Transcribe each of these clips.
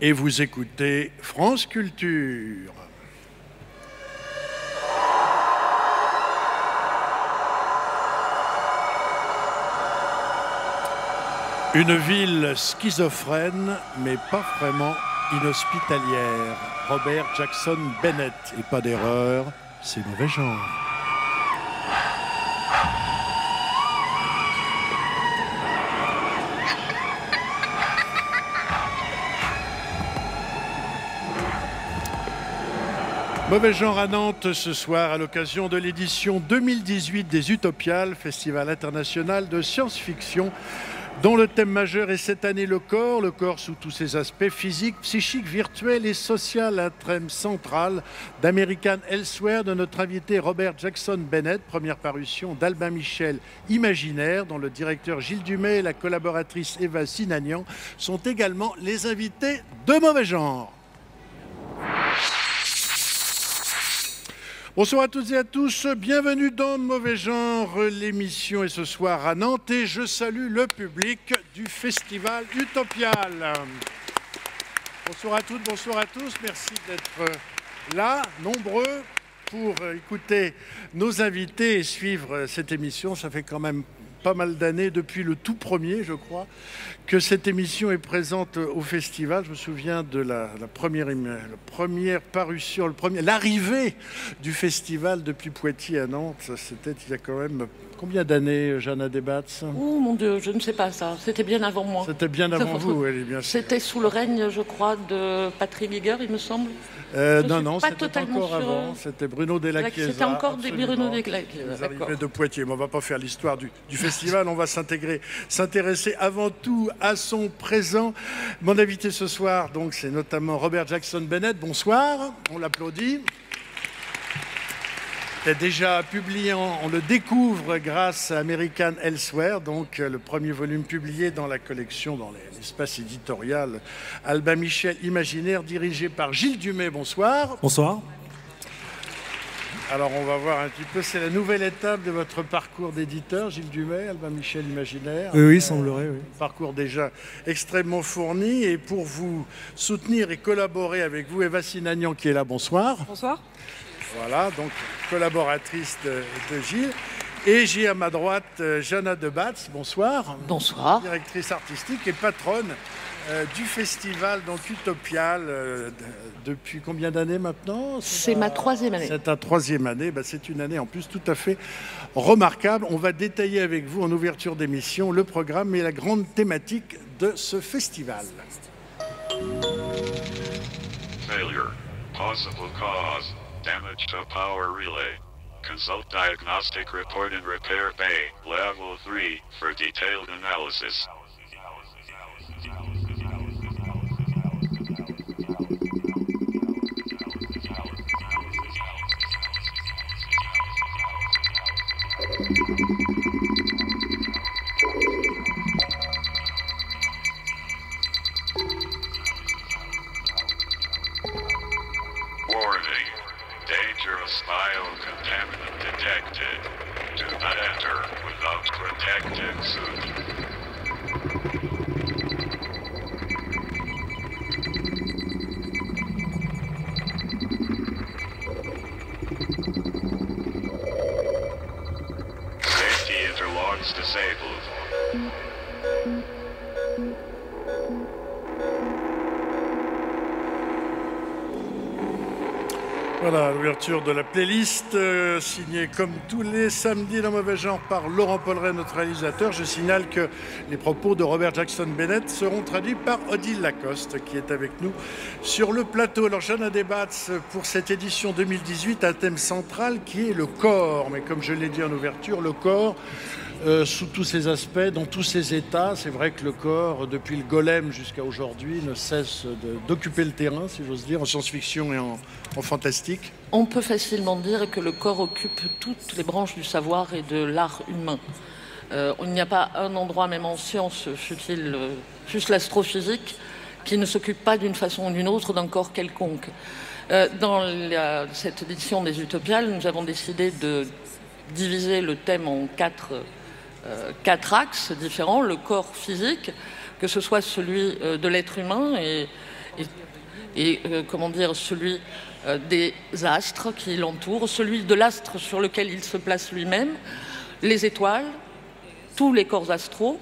et vous écoutez France Culture. Une ville schizophrène, mais pas vraiment inhospitalière. Robert Jackson Bennett, et pas d'erreur, c'est mauvais genre. Mauvais genre à Nantes ce soir à l'occasion de l'édition 2018 des Utopiales, Festival international de science-fiction, dont le thème majeur est cette année le corps sous tous ses aspects physiques, psychiques, virtuels et social, un thème central d'American Elsewhere de notre invité Robert Jackson Bennett, première parution d'Albin Michel Imaginaire, dont le directeur Gilles Dumais et la collaboratrice Eva Sinagnan sont également les invités de Mauvais genre. Bonsoir à toutes et à tous, bienvenue dans Mauvais genre, l'émission est ce soir à Nantes et je salue le public du Festival Utopial. Bonsoir à toutes, bonsoir à tous, merci d'être là, nombreux, pour écouter nos invités et suivre cette émission. Ça fait quand même pas mal d'années, depuis le tout premier, je crois, que cette émission est présente au festival. Je me souviens de la première parution, l'arrivée du festival depuis Poitiers à Nantes. C'était il y a quand même combien d'années, Jeanne Debatz? Oh mon Dieu, je ne sais pas ça. C'était bien avant moi. C'était bien avant vous, oui, bien sûr. C'était sous le règne, je crois, de Patrick Liger, il me semble. Non, c'était encore avant. C'était Bruno Della Chiesa. C'était encore des Bruno Della Chiesa. Vous arrivez de Poitiers. Mais on ne va pas faire l'histoire du festival. On va s'intéresser avant tout à son présent. Mon invité ce soir, donc, c'est notamment Robert Jackson Bennett. Bonsoir. On l'applaudit. C'est déjà publié, on le découvre grâce à American Elsewhere, donc le premier volume publié dans la collection, dans l'espace éditorial Albin Michel Imaginaire, dirigé par Gilles Dumais. Bonsoir. Bonsoir. Alors on va voir un petit peu, c'est la nouvelle étape de votre parcours d'éditeur, Gilles Dumais, Albin Michel Imaginaire. Oui, semblerait, oui. Parcours déjà extrêmement fourni, et pour vous soutenir et collaborer avec vous, Eva Sinagnan qui est là. Bonsoir. Bonsoir. Voilà, donc collaboratrice de Gilles. Et j'ai à ma droite Jeanne Debatz, bonsoir. Bonsoir. Directrice artistique et patronne du festival donc Utopial depuis combien d'années maintenant? C'est ma troisième année. C'est ta troisième année, ben, c'est une année en plus tout à fait remarquable. On va détailler avec vous en ouverture d'émission le programme et la grande thématique de ce festival. Failure. Possible cause. Damage to power relay. Consult Diagnostic Report and Repair Bay, Level 3, for detailed analysis. Warning. Dangerous biocontaminant detected. Do not enter without protective suit. Safety interlocks disabled. Voilà, l'ouverture de la playlist, signée comme tous les samedis dans Mauvais genre par Laurent Polleret, notre réalisateur. Je signale que les propos de Robert Jackson Bennett seront traduits par Odile Lacoste, qui est avec nous sur le plateau. Alors, Jeanne Debatz, pour cette édition 2018, un thème central qui est le corps. Mais comme je l'ai dit en ouverture, le corps, sous tous ses aspects, dans tous ses états. C'est vrai que le corps, depuis le golem jusqu'à aujourd'hui, ne cesse d'occuper le terrain, si j'ose dire, en science-fiction et en fantastique. On peut facilement dire que le corps occupe toutes les branches du savoir et de l'art humain. Il n'y a pas un endroit, même en science, fût-il juste l'astrophysique, qui ne s'occupe pas d'une façon ou d'une autre d'un corps quelconque. Dans cette édition des Utopiales, nous avons décidé de diviser le thème en quatre axes différents. Le corps physique, que ce soit celui de l'être humain et et comment dire, celui des astres qui l'entourent, celui de l'astre sur lequel il se place lui-même, les étoiles, tous les corps astraux,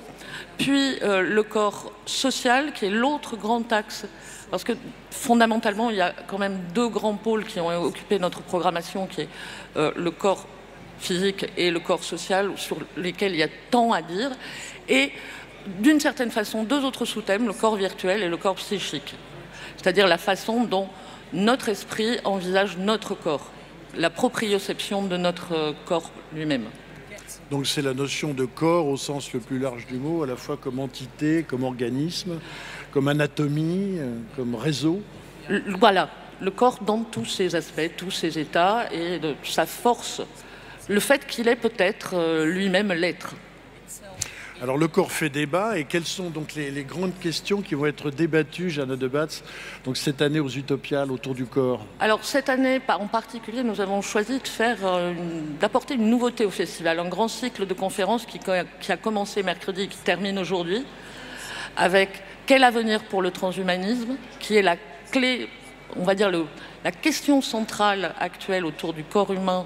puis le corps social qui est l'autre grand axe. Parce que fondamentalement, il y a quand même deux grands pôles qui ont occupé notre programmation, qui est le corps physique et le corps social, sur lesquels il y a tant à dire, et d'une certaine façon, deux autres sous-thèmes, le corps virtuel et le corps psychique. C'est-à-dire la façon dont notre esprit envisage notre corps, la proprioception de notre corps lui-même. Donc c'est la notion de corps au sens le plus large du mot, à la fois comme entité, comme organisme, comme anatomie, comme réseau. Voilà, le corps dans tous ses aspects, tous ses états et de sa force, le fait qu'il est peut-être lui-même l'être. Alors le corps fait débat, et quelles sont donc les grandes questions qui vont être débattues, Jeanne Debatz, donc cette année aux Utopiales autour du corps? Alors cette année en particulier, nous avons choisi d'apporter une nouveauté au festival, un grand cycle de conférences qui a commencé mercredi et qui termine aujourd'hui, avec quel avenir pour le transhumanisme, qui est la clé, on va dire la question centrale actuelle autour du corps humain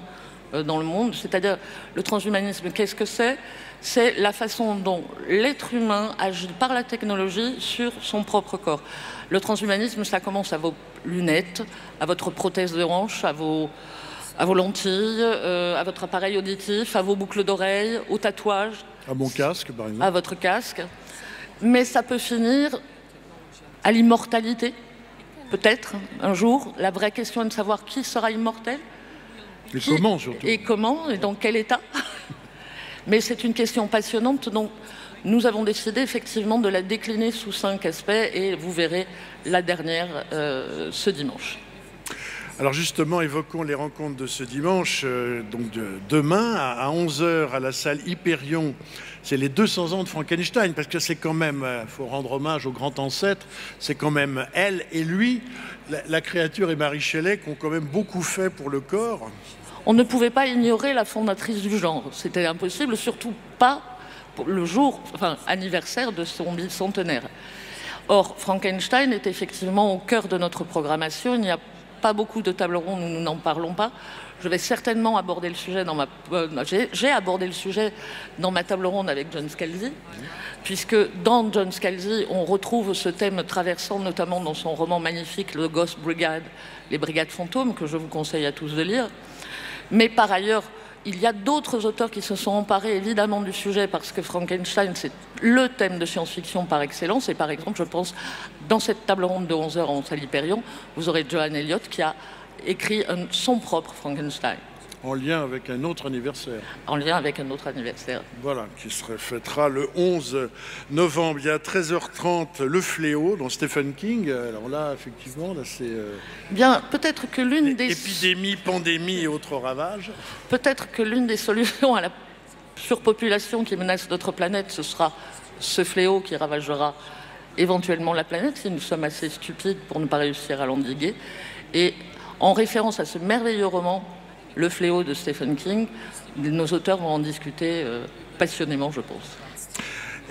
dans le monde, c'est-à-dire le transhumanisme, qu'est-ce que c'est? C'est la façon dont l'être humain agit par la technologie sur son propre corps. Le transhumanisme, ça commence à vos lunettes, à votre prothèse de hanche, à vos lentilles, à votre appareil auditif, à vos boucles d'oreilles, aux tatouages. À mon casque, par exemple. À votre casque. Mais ça peut finir à l'immortalité, peut-être, un jour. La vraie question est de savoir qui sera immortel. Et comment, surtout. Et comment, et dans quel état. Mais c'est une question passionnante, donc nous avons décidé effectivement de la décliner sous 5 aspects, et vous verrez la dernière ce dimanche. Alors justement, évoquons les rencontres de ce dimanche, donc demain à 11h à la salle Hyperion. C'est les 200 ans de Frankenstein, parce que c'est quand même, il faut rendre hommage au grand ancêtre, c'est quand même elle et lui, la créature et Mary Shelley, qui ont quand même beaucoup fait pour le corps. On ne pouvait pas ignorer la fondatrice du genre, c'était impossible, surtout pas pour le jour, anniversaire de son bicentenaire. Or, Frankenstein est effectivement au cœur de notre programmation, il n'y a pas beaucoup de tables rondes où nous n'en parlons pas. Je vais certainement aborder le sujet j'ai abordé le sujet dans ma table ronde avec John Scalzi, puisque dans John Scalzi, on retrouve ce thème traversant notamment dans son roman magnifique, le Ghost Brigade, les Brigades fantômes, que je vous conseille à tous de lire. Mais par ailleurs, il y a d'autres auteurs qui se sont emparés évidemment du sujet, parce que Frankenstein, c'est le thème de science-fiction par excellence. Et par exemple, je pense, dans cette table ronde de 11h en salle Hyperion, vous aurez Joanne Elliott qui a écrit son propre Frankenstein. En lien avec un autre anniversaire. En lien avec un autre anniversaire. Voilà, qui se fêtera le 11 novembre. Il y a 13h30, Le Fléau, dans Stephen King. Alors là, effectivement, là c'est... Bien, peut-être que l'une des... Épidémie, pandémie et autres ravages. Peut-être que l'une des solutions à la surpopulation qui menace notre planète, ce sera ce fléau qui ravagera éventuellement la planète, si nous sommes assez stupides pour ne pas réussir à l'endiguer. Et en référence à ce merveilleux roman, Le Fléau de Stephen King, nos auteurs vont en discuter passionnément, je pense.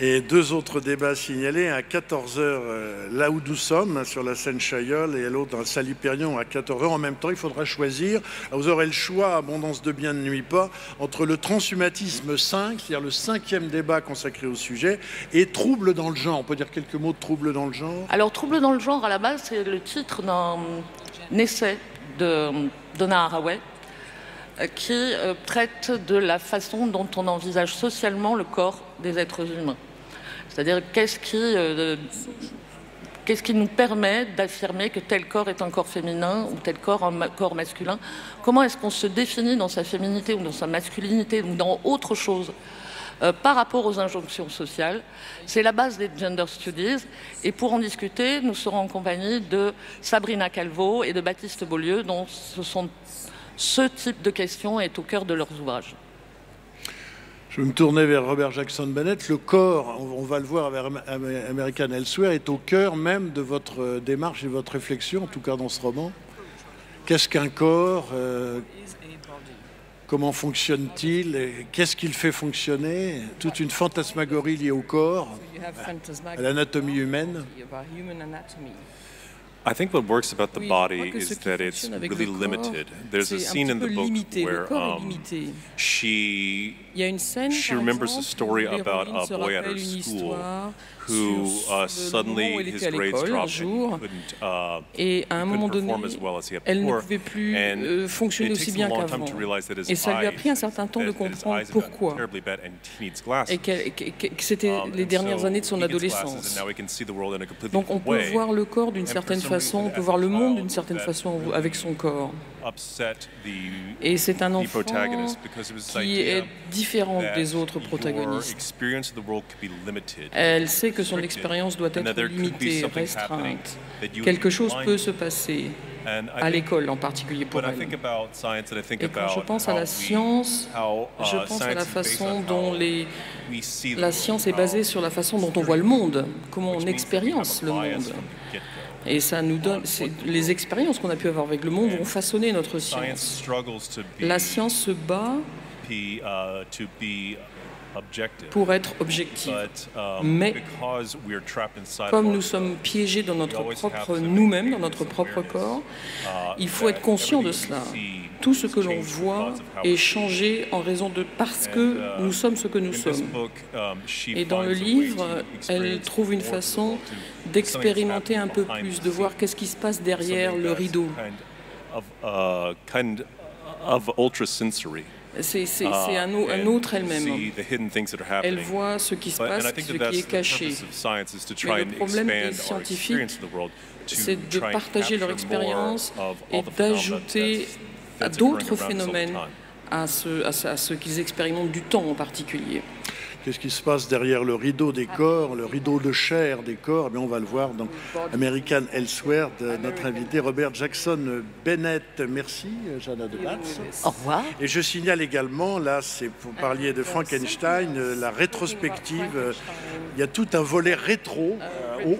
Et 2 autres débats signalés, à 14h, là où nous sommes, sur la scène Chaillol, et l'autre dans la salle Hyperion à 14h. En même temps, il faudra choisir. Vous aurez le choix, abondance de biens ne nuit pas, entre le transhumanisme 5, c'est-à-dire le 5e débat consacré au sujet, et trouble dans le genre. On peut dire quelques mots de trouble dans le genre? Alors, trouble dans le genre, à la base, c'est le titre d'un essai de Donna Haraway, qui traite de la façon dont on envisage socialement le corps des êtres humains. C'est-à-dire qu'est-ce qui nous permet d'affirmer que tel corps est un corps féminin ou tel corps un corps masculin? Comment est-ce qu'on se définit dans sa féminité ou dans sa masculinité ou dans autre chose par rapport aux injonctions sociales? C'est la base des Gender Studies. Et pour en discuter, nous serons en compagnie de Sabrina Calvo et de Baptiste Beaulieu, dont ce type de question est au cœur de leurs ouvrages. Je vais me tourner vers Robert Jackson Bennett. Le corps, on va le voir avec American Elsewhere, est au cœur même de votre démarche et de votre réflexion, en tout cas dans ce roman. Qu'est-ce qu'un corps? Comment fonctionne-t-il? Qu'est-ce qu'il fait fonctionner? Toute une fantasmagorie liée au corps, à l'anatomie humaine. I think what works about the Oui, je crois body que ce is qui that it's fonctionne avec really le corps, limited. There's a c'est un scene petit in peu the book limité. Le where corps est limité. she Il y a une scène, she par remembers exemple, a story où about l'héroïne a se boy at rappelle her une school histoire who sur le suddenly moment où elle his était à grades l'école un dropped and jour, he et à un moment donné, perform as well as he had elle ne before. pouvait plus And fonctionner it aussi takes bien him a long time qu'avant. to realize that his Et ça lui a eyes- pris un certain temps de that his comprendre eyes have gotten pourquoi. terribly bad and he needs glasses. Et que c'était les And dernières so années de son he gets glasses adolescence. and now he can see the world in a completely Donc on different peut way. voir le corps d'une And for certaine some façon, reason, on peut as voir a le monde child, d'une certaine that façon really avec son corps. upset the Et c'est un enfant protagonist because it was this qui idea est différent that des autres your protagonistes. experience of the world could be limited, Elle sait que son restricted, expérience doit and that être there could be limitée, something happening restreinte. that you Quelque would be chose blind peut to. se passer, And I à think l'école en particulier pour when I elle. think about science and I think Et quand je about pense à how la we- science, how, je pense à science la is based façon on dont how we see the la world, science est how- basée sur la façon dont on voit le monde, comment which on means that we expérience have le a bias monde. from the get-go. Et ça nous donne, les expériences qu'on a pu avoir avec le monde vont façonner notre Science science. struggles to La be, science se bat to be objective. pour être objective. But, Mais because we are trapped inside comme of nous our- sommes piégés dans notre we always have propre to nous-mêmes, dans maintain notre this propre awareness, corps, il faut that être conscient de everything cela. we see Tout ce que is l'on changed voit because of how est we changé en raison de parce And, que nous sommes ce que nous in this sommes. book, she Et dans le finds a way livre, to elle experience trouve une more of the façon world, to- d'expérimenter un something's peu happening plus, behind de the voir scenes. qu'est-ce qui se passe derrière Something le that's rideau. kind of ultra-sensory. C'est un autre elle-même. See the hidden things that are Elle happening. voit ce qui se And passe, I ce think qui that that's est the caché. purpose of science is to Mais try le and problème des expand our scientifiques, experience of the world, to c'est de try and partager leur capture more expérience of et all the phenomena d'ajouter that's d'autres occurring around us all the phénomènes time. à ce qu'ils expérimentent du temps en particulier. Qu'est-ce qui se passe derrière le rideau des corps, le rideau de chair des corps? On va le voir dans American Elsewhere de notre invité Robert Jackson Bennett. Merci, Jana de Batz. Au revoir. Et je signale également, là, c'est pour parler de Frankenstein, la rétrospective. Il y a tout un volet rétro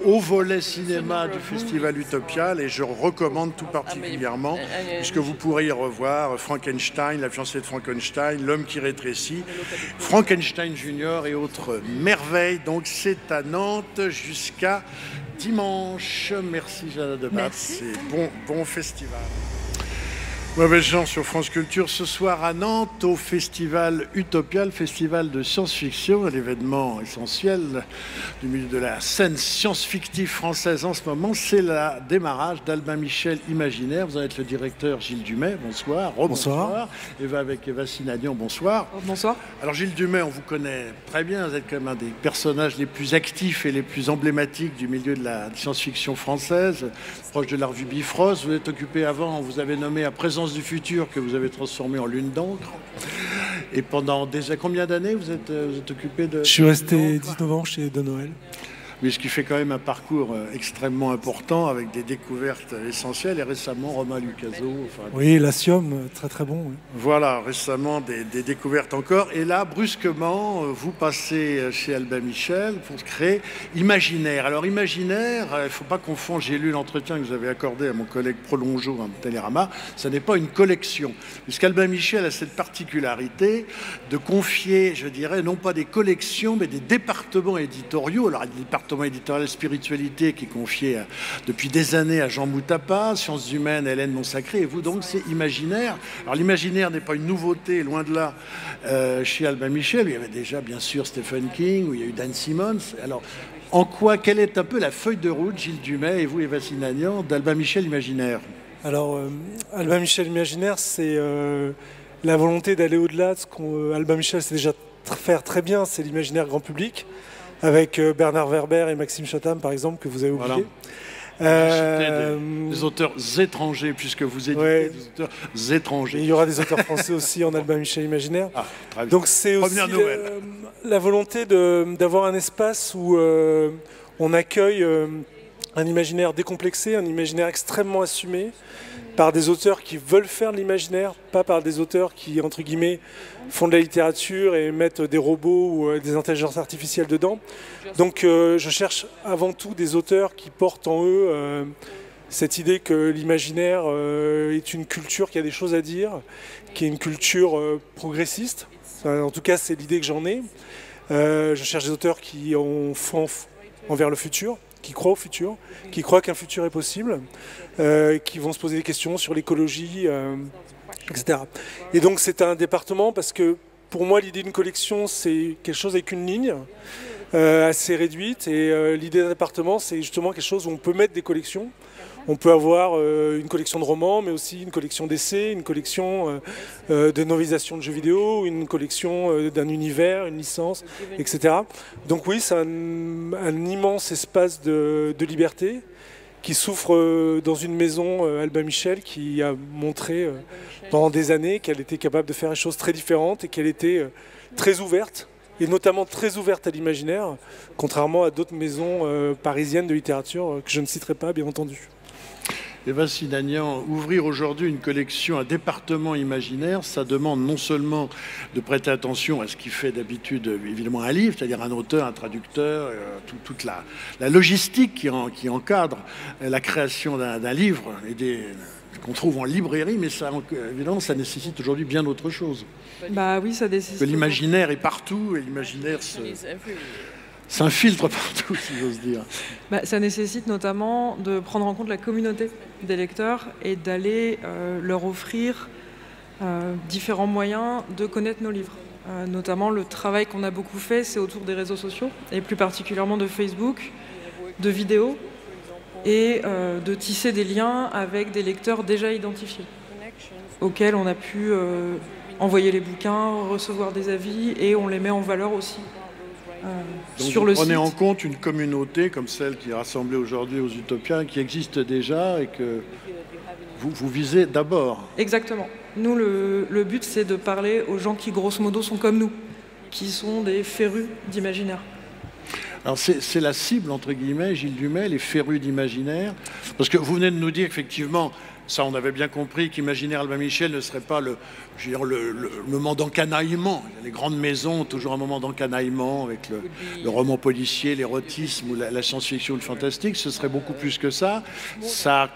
au volet cinéma du Festival Utopial et je recommande tout particulièrement, puisque vous pourrez y revoir Frankenstein, la fiancée de Frankenstein, l'homme qui rétrécit, Frankenstein Junior et autres merveilles. Donc c'est à Nantes jusqu'à dimanche. Merci Jana de Batz et bon festival. Mauvais gens sur France Culture ce soir à Nantes au Festival Utopia, le festival de science-fiction, l'événement essentiel du milieu de la scène science-fictive française en ce moment, c'est le démarrage d'Albin Michel Imaginaire. Vous en êtes le directeur Gilles Dumay, bonsoir. Bonsoir. Eva avec Eva Sinagnan, bonsoir. Bonsoir. Alors Gilles Dumay, on vous connaît très bien, vous êtes quand même un des personnages les plus actifs et les plus emblématiques du milieu de la science-fiction française, proche de la revue Bifrost. Vous êtes occupé avant, on vous avait nommé à Présence du futur que vous avez transformé en Lune d'encre. Et pendant combien d'années vous êtes occupé de... Je suis resté 19 ans chez De Noël. Mais ce qui fait quand même un parcours extrêmement important avec des découvertes essentielles. Et récemment, Romain Lucaso. Oui, l'Asium, très très bon. Oui. Voilà, récemment des découvertes encore. Et là, brusquement, vous passez chez Albin Michel pour créer Imaginaire. Alors Imaginaire, il ne faut pas confondre, j'ai lu l'entretien que vous avez accordé à mon collègue Prolongeau en Télérama, ça n'est pas une collection. Puisqu'Albin Michel a cette particularité de confier, je dirais, non pas des collections, mais des départements éditoriaux. Alors, des départements éditorial Spiritualité qui est confié depuis des années à Jean Moutapa, Sciences humaines, Hélène Monsacré, et vous donc c'est Imaginaire. Alors l'imaginaire n'est pas une nouveauté, loin de là, chez Albin Michel. Il y avait déjà bien sûr Stephen King, où il y a eu Dan Simmons. Alors quelle est un peu la feuille de route, Gilles Dumay et vous, Eva Sinagnan, d'Albin Michel Imaginaire? Alors Albin Michel Imaginaire, c'est la volonté d'aller au-delà de ce qu'Albin Michel sait déjà faire très bien, c'est l'imaginaire grand public, avec Bernard Werber et Maxime Chatham, par exemple, que vous avez oublié. Voilà. Des auteurs étrangers, puisque vous éditez des auteurs étrangers. Et il y aura des auteurs français aussi en Albin Michel Imaginaire. Donc c'est aussi la volonté d'avoir un espace où on accueille un imaginaire décomplexé, un imaginaire extrêmement assumé, par des auteurs qui veulent faire de l'imaginaire, pas par des auteurs qui, entre guillemets, font de la littérature et mettent des robots ou des intelligences artificielles dedans. Donc je cherche avant tout des auteurs qui portent en eux cette idée que l'imaginaire est une culture qui a des choses à dire, qui est une culture progressiste. En tout cas, c'est l'idée que j'en ai. Je cherche des auteurs qui ont foi envers le futur, qui croient au futur, qui croient qu'un futur est possible, qui vont se poser des questions sur l'écologie, etc. Et donc c'est un département parce que pour moi l'idée d'une collection c'est quelque chose avec une ligne assez réduite et l'idée d'un département c'est justement quelque chose où on peut mettre des collections. On peut avoir une collection de romans, mais aussi une collection d'essais, une collection de novélisation de jeux vidéo, une collection d'un univers, une licence, etc. Donc oui, c'est un immense espace de liberté qui souffre dans une maison, Albin Michel, qui a montré pendant des années qu'elle était capable de faire des choses très différentes et qu'elle était très ouverte, et notamment très ouverte à l'imaginaire, contrairement à d'autres maisons parisiennes de littérature que je ne citerai pas, bien entendu. Eva Sinanian, ouvrir aujourd'hui une collection, un département imaginaire, ça demande non seulement de prêter attention à ce qui fait d'habitude évidemment un livre, c'est-à-dire un auteur, un traducteur, toute la logistique qui encadre la création d'un livre et qu'on trouve en librairie, mais ça, évidemment, ça nécessite aujourd'hui bien autre chose. Bah oui, ça nécessite. L'imaginaire est partout et l'imaginaire s'infiltre partout, si j'ose dire. Ça nécessite notamment de prendre en compte la communauté des lecteurs et d'aller leur offrir différents moyens de connaître nos livres. Notamment le travail qu'on a beaucoup fait, c'est autour des réseaux sociaux, et plus particulièrement de Facebook, de vidéos, et de tisser des liens avec des lecteurs déjà identifiés, auxquels on a pu envoyer les bouquins, recevoir des avis, et on les met en valeur aussi. Donc sur vous le prenez site. en compte une communauté comme celle qui est rassemblée aujourd'hui aux Utopias, qui existe déjà et que vous visez d'abord. Exactement. Nous, le but, c'est de parler aux gens qui, grosso modo, sont comme nous, qui sont des férus d'imaginaire. Alors c'est la cible, entre guillemets, Gilles Dumais, les férus d'imaginaire, parce que vous venez de nous dire qu'effectivement, ça on avait bien compris qu'Imaginaire Albin Michel ne serait pas le moment d'encanaillement. Les grandes maisons ont toujours un moment d'encanaillement avec le roman policier, l'érotisme ou la science-fiction ou le fantastique. Ce serait beaucoup plus que ça. Ça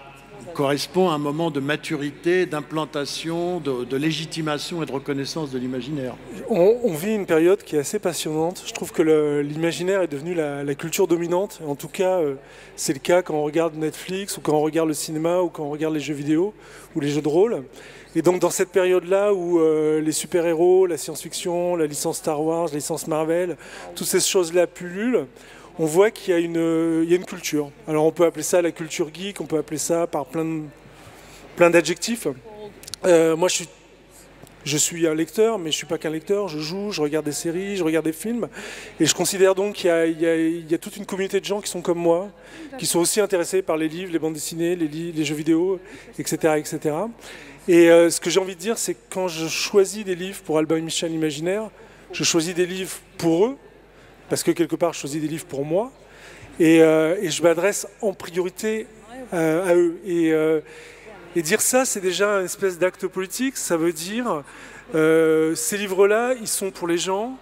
correspond à un moment de maturité, d'implantation, de légitimation et de reconnaissance de l'imaginaire. On vit une période qui est assez passionnante. Je trouve que l'imaginaire est devenu la culture dominante. En tout cas, c'est le cas quand on regarde Netflix ou quand on regarde le cinéma ou quand on regarde les jeux vidéo ou les jeux de rôle. Et donc dans cette période-là où les super-héros, la science-fiction, la licence Star Wars, la licence Marvel, toutes ces choses-là pullulent, on voit qu'il y a une culture. Alors on peut appeler ça la culture geek, on peut appeler ça par plein d'adjectifs. Moi je suis un lecteur, mais je ne suis pas qu'un lecteur, je joue, je regarde des séries, je regarde des films, et je considère donc qu'il y a toute une communauté de gens qui sont comme moi, qui sont aussi intéressés par les livres, les bandes dessinées, les jeux vidéo, etc. etc. Et ce que j'ai envie de dire, c'est que quand je choisis des livres pour Albin Michel Imaginaire, je choisis des livres pour eux, parce que quelque part je choisis des livres pour moi, et je m'adresse en priorité à eux. Et dire ça, c'est déjà une espèce d'acte politique. Ça veut dire, ces livres-là, ils sont pour les gens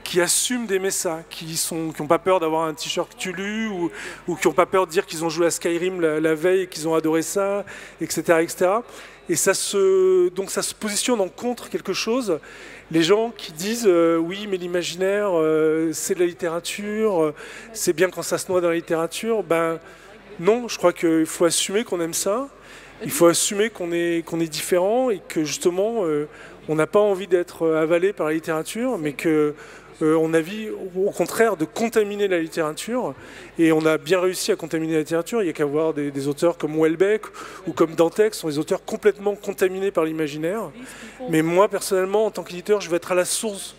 qui assument d'aimer ça, qui n'ont pas peur d'avoir un t-shirt Cthulhu, ou qui n'ont pas peur de dire qu'ils ont joué à Skyrim la veille et qu'ils ont adoré ça, etc. etc. Et donc ça se positionne en contre quelque chose. Les gens qui disent oui, mais l'imaginaire, c'est de la littérature, c'est bien quand ça se noie dans la littérature. Ben non, je crois qu'il faut assumer qu'on aime ça. Il faut assumer qu'on est différent et que justement, on n'a pas envie d'être avalé par la littérature, mais qu'on a envie, au contraire, de contaminer la littérature. Et on a bien réussi à contaminer la littérature. Il n'y a qu'à voir des auteurs comme Houellebecq ou comme Dantec, sont des auteurs complètement contaminés par l'imaginaire. Mais moi, personnellement, en tant qu'éditeur, je veux être à la source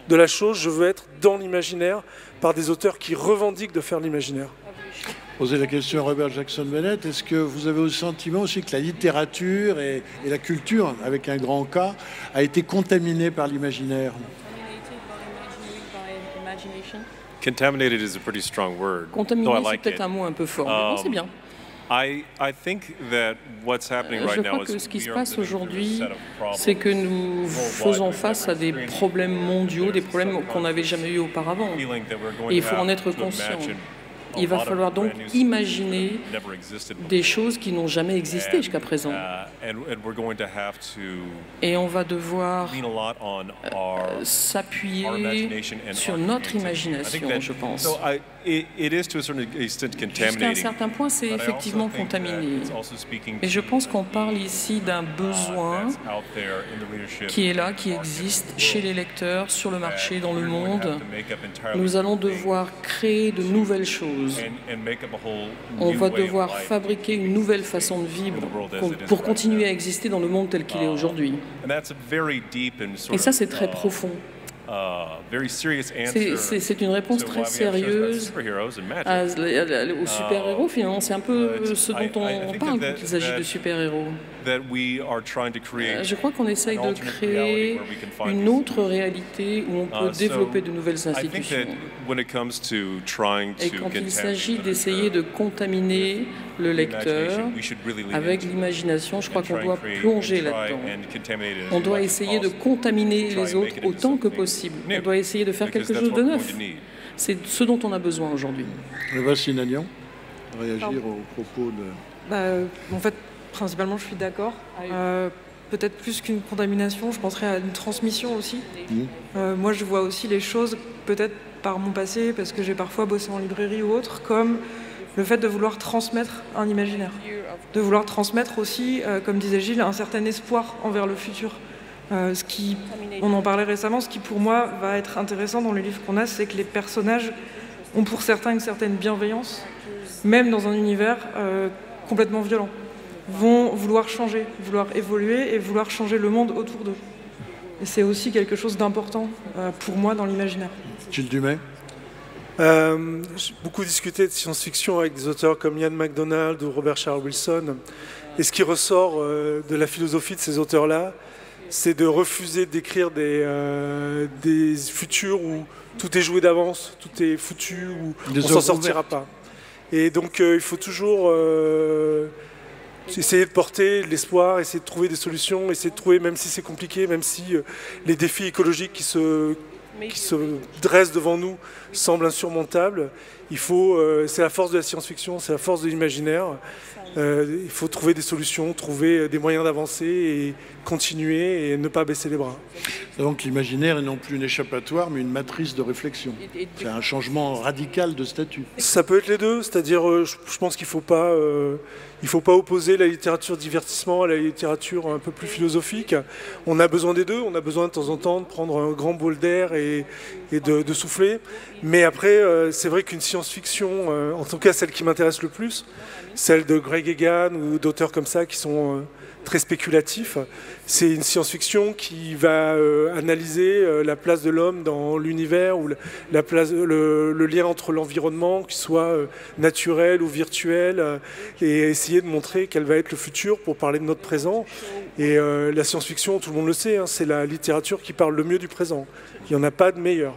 de la chose. Je veux être dans l'imaginaire par des auteurs qui revendiquent de faire l'imaginaire. Poser la question à Robert Jackson Bennett, est-ce que vous avez le sentiment aussi que la littérature et la culture, avec un grand K, a été contaminée par l'imaginaire? Contaminated is a pretty strong word. Contaminé, though I c'est like peut-être it. un mot un peu fort, mais bon, c'est bien. I think that what's happening right Je now crois que is ce qui se we are passe living through a aujourd'hui, set of problems c'est que nous faisons worldwide face à des we've never problèmes mondiaux, des experienced. problèmes qu'on n'avait jamais eu auparavant. Feeling that we're going Et il to faut en have être to conscient. imagine Il va falloir donc imaginer des choses qui n'ont jamais existé jusqu'à présent. Et on va devoir s'appuyer sur notre imagination, je pense. Jusqu'à un certain point, c'est effectivement contaminé. Mais je pense qu'on parle ici d'un besoin qui est là, qui existe chez les lecteurs, sur le marché, dans le monde. Nous allons devoir créer de nouvelles choses. On va devoir fabriquer une nouvelle façon de vivre pour continuer à exister dans le monde tel qu'il est aujourd'hui. Et ça, c'est très profond. C'est une réponse très sérieuse aux super-héros, finalement. C'est un peu ce dont on parle quand il s'agit de super-héros. Je crois qu'on essaye de créer une autre réalité où on peut développer de nouvelles institutions. Et quand il s'agit d'essayer de contaminer le lecteur avec l'imagination, je crois qu'on doit plonger là-dedans. On doit essayer de contaminer les autres autant que possible. On doit essayer de faire quelque chose de neuf. C'est ce dont on a besoin aujourd'hui. Voici Nagnon, réagir aux propos de... En fait, principalement, je suis d'accord. Peut-être plus qu'une contamination, je penserais à une transmission aussi. Moi, je vois aussi les choses, peut-être par mon passé, parce que j'ai parfois bossé en librairie ou autre, comme le fait de vouloir transmettre un imaginaire. De vouloir transmettre aussi, comme disait Gilles, un certain espoir envers le futur. On en parlait récemment, ce qui pour moi va être intéressant dans les livres qu'on a, c'est que les personnages ont pour certains une certaine bienveillance, même dans un univers complètement violent. Vont vouloir changer, vouloir évoluer et vouloir changer le monde autour d'eux. Et c'est aussi quelque chose d'important pour moi dans l'imaginaire. Gilles Dumais. J'ai beaucoup discuté de science-fiction avec des auteurs comme Ian MacDonald ou Robert Charles Wilson. Et ce qui ressort de la philosophie de ces auteurs-là, c'est de refuser d'écrire des futurs où tout est joué d'avance, tout est foutu, où on ne s'en sortira pas. Et donc il faut toujours essayer de porter l'espoir, essayer de trouver des solutions, essayer de trouver, même si c'est compliqué, même si les défis écologiques qui se dressent devant nous semblent insurmontables. C'est la force de la science-fiction, c'est la force de l'imaginaire. Il faut trouver des solutions, trouver des moyens d'avancer et continuer et ne pas baisser les bras. Donc l'imaginaire est non plus une échappatoire, mais une matrice de réflexion. C'est un changement radical de statut. Ça peut être les deux, c'est-à-dire je pense qu'il ne faut pas opposer la littérature divertissement à la littérature un peu plus philosophique. On a besoin des deux, on a besoin de temps en temps de prendre un grand bol d'air et de souffler. Mais après, c'est vrai qu'une science-fiction, en tout cas celle qui m'intéresse le plus, celle de Greg Egan ou d'auteurs comme ça qui sont très spéculatifs, c'est une science-fiction qui va analyser la place de l'homme dans l'univers ou le lien entre l'environnement, qu'il soit naturel ou virtuel, et essayer de montrer quel va être le futur pour parler de notre présent. Et la science-fiction, tout le monde le sait, hein, c'est la littérature qui parle le mieux du présent. Il n'y en a pas de meilleur.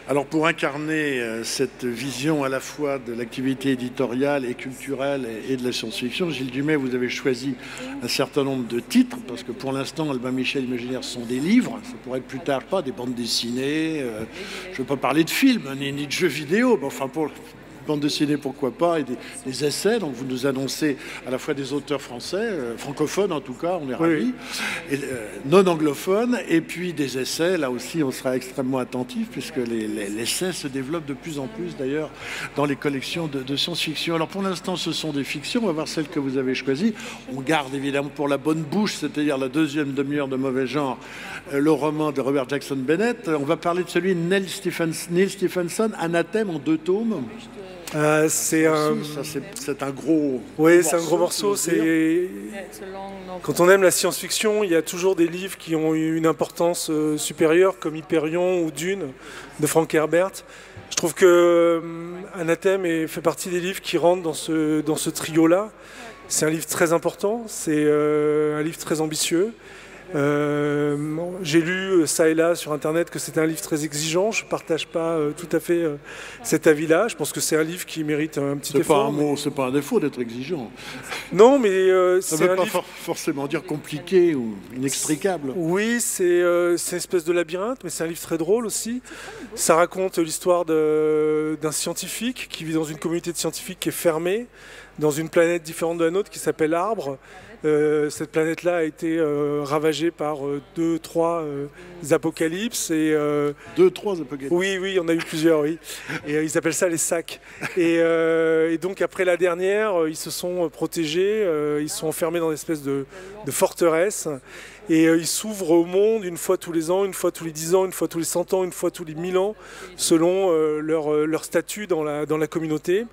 Alors pour incarner cette vision à la fois de l'activité éditoriale et culturelle et de la science-fiction, Gilles Dumais, vous avez choisi un certain nombre de titres, parce que pour l'instant, Albin Michel Imaginaire sont des livres, ça pourrait être plus tard, pas des bandes dessinées, je ne veux pas parler de films, ni de jeux vidéo, mais enfin pour... bande dessinée, pourquoi pas, et des essais. Donc vous nous annoncez à la fois des auteurs français, francophones en tout cas, on est ravis, et non anglophones, et puis des essais. Là aussi, on sera extrêmement attentif, puisque l'essai se développe de plus en plus, d'ailleurs, dans les collections de science-fiction. Alors pour l'instant, ce sont des fictions. On va voir celles que vous avez choisies. On garde évidemment pour la bonne bouche, c'est-à-dire la deuxième demi-heure de Mauvais Genre, le roman de Robert Jackson Bennett. On va parler de celui de Neil Stephenson, Anathème en 2 tomes. C'est un gros c'est un gros morceau. Quand on aime la science-fiction, il y a toujours des livres qui ont une importance supérieure, comme Hyperion ou Dune de Frank Herbert. Je trouve que Anathème fait partie des livres qui rentrent dans ce trio-là. C'est un livre très important, c'est un livre très ambitieux. J'ai lu ça et là sur Internet que c'était un livre très exigeant. Je ne partage pas tout à fait cet avis-là. Je pense que c'est un livre qui mérite un petit effort. C'est pas un défaut d'être exigeant. Non, mais ça ne veut pas forcément dire compliqué ou inextricable. Oui, c'est une espèce de labyrinthe, mais c'est un livre très drôle aussi. Ça raconte l'histoire d'un scientifique qui vit dans une communauté de scientifiques qui est fermée, dans une planète différente de la nôtre qui s'appelle Arbre. Cette planète-là a été ravagée par 2-3 apocalypses. 2-3 apocalypses. Oui, il y en a eu plusieurs, oui. Et ils appellent ça les sacs. Et donc après la dernière, ils se sont protégés, ils sont enfermés dans une espèce de forteresse. Et ils s'ouvrent au monde une fois tous les ans, une fois tous les 10 ans, une fois tous les 100 ans, une fois tous les 1000 ans, selon leur statut dans la communauté.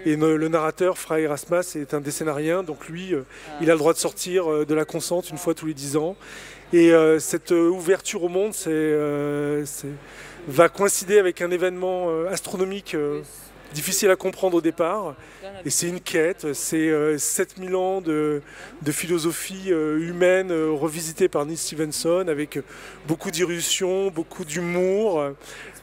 Et le narrateur, Fra Erasmus, est un décennarien, donc lui, il a le droit de sortir de la constante une fois tous les 10 ans. Et cette ouverture au monde va coïncider avec un événement astronomique difficile à comprendre au départ. Et c'est une quête, c'est 7000 ans de philosophie humaine revisitée par Neal Stephenson, avec beaucoup d'irruptions, beaucoup d'humour.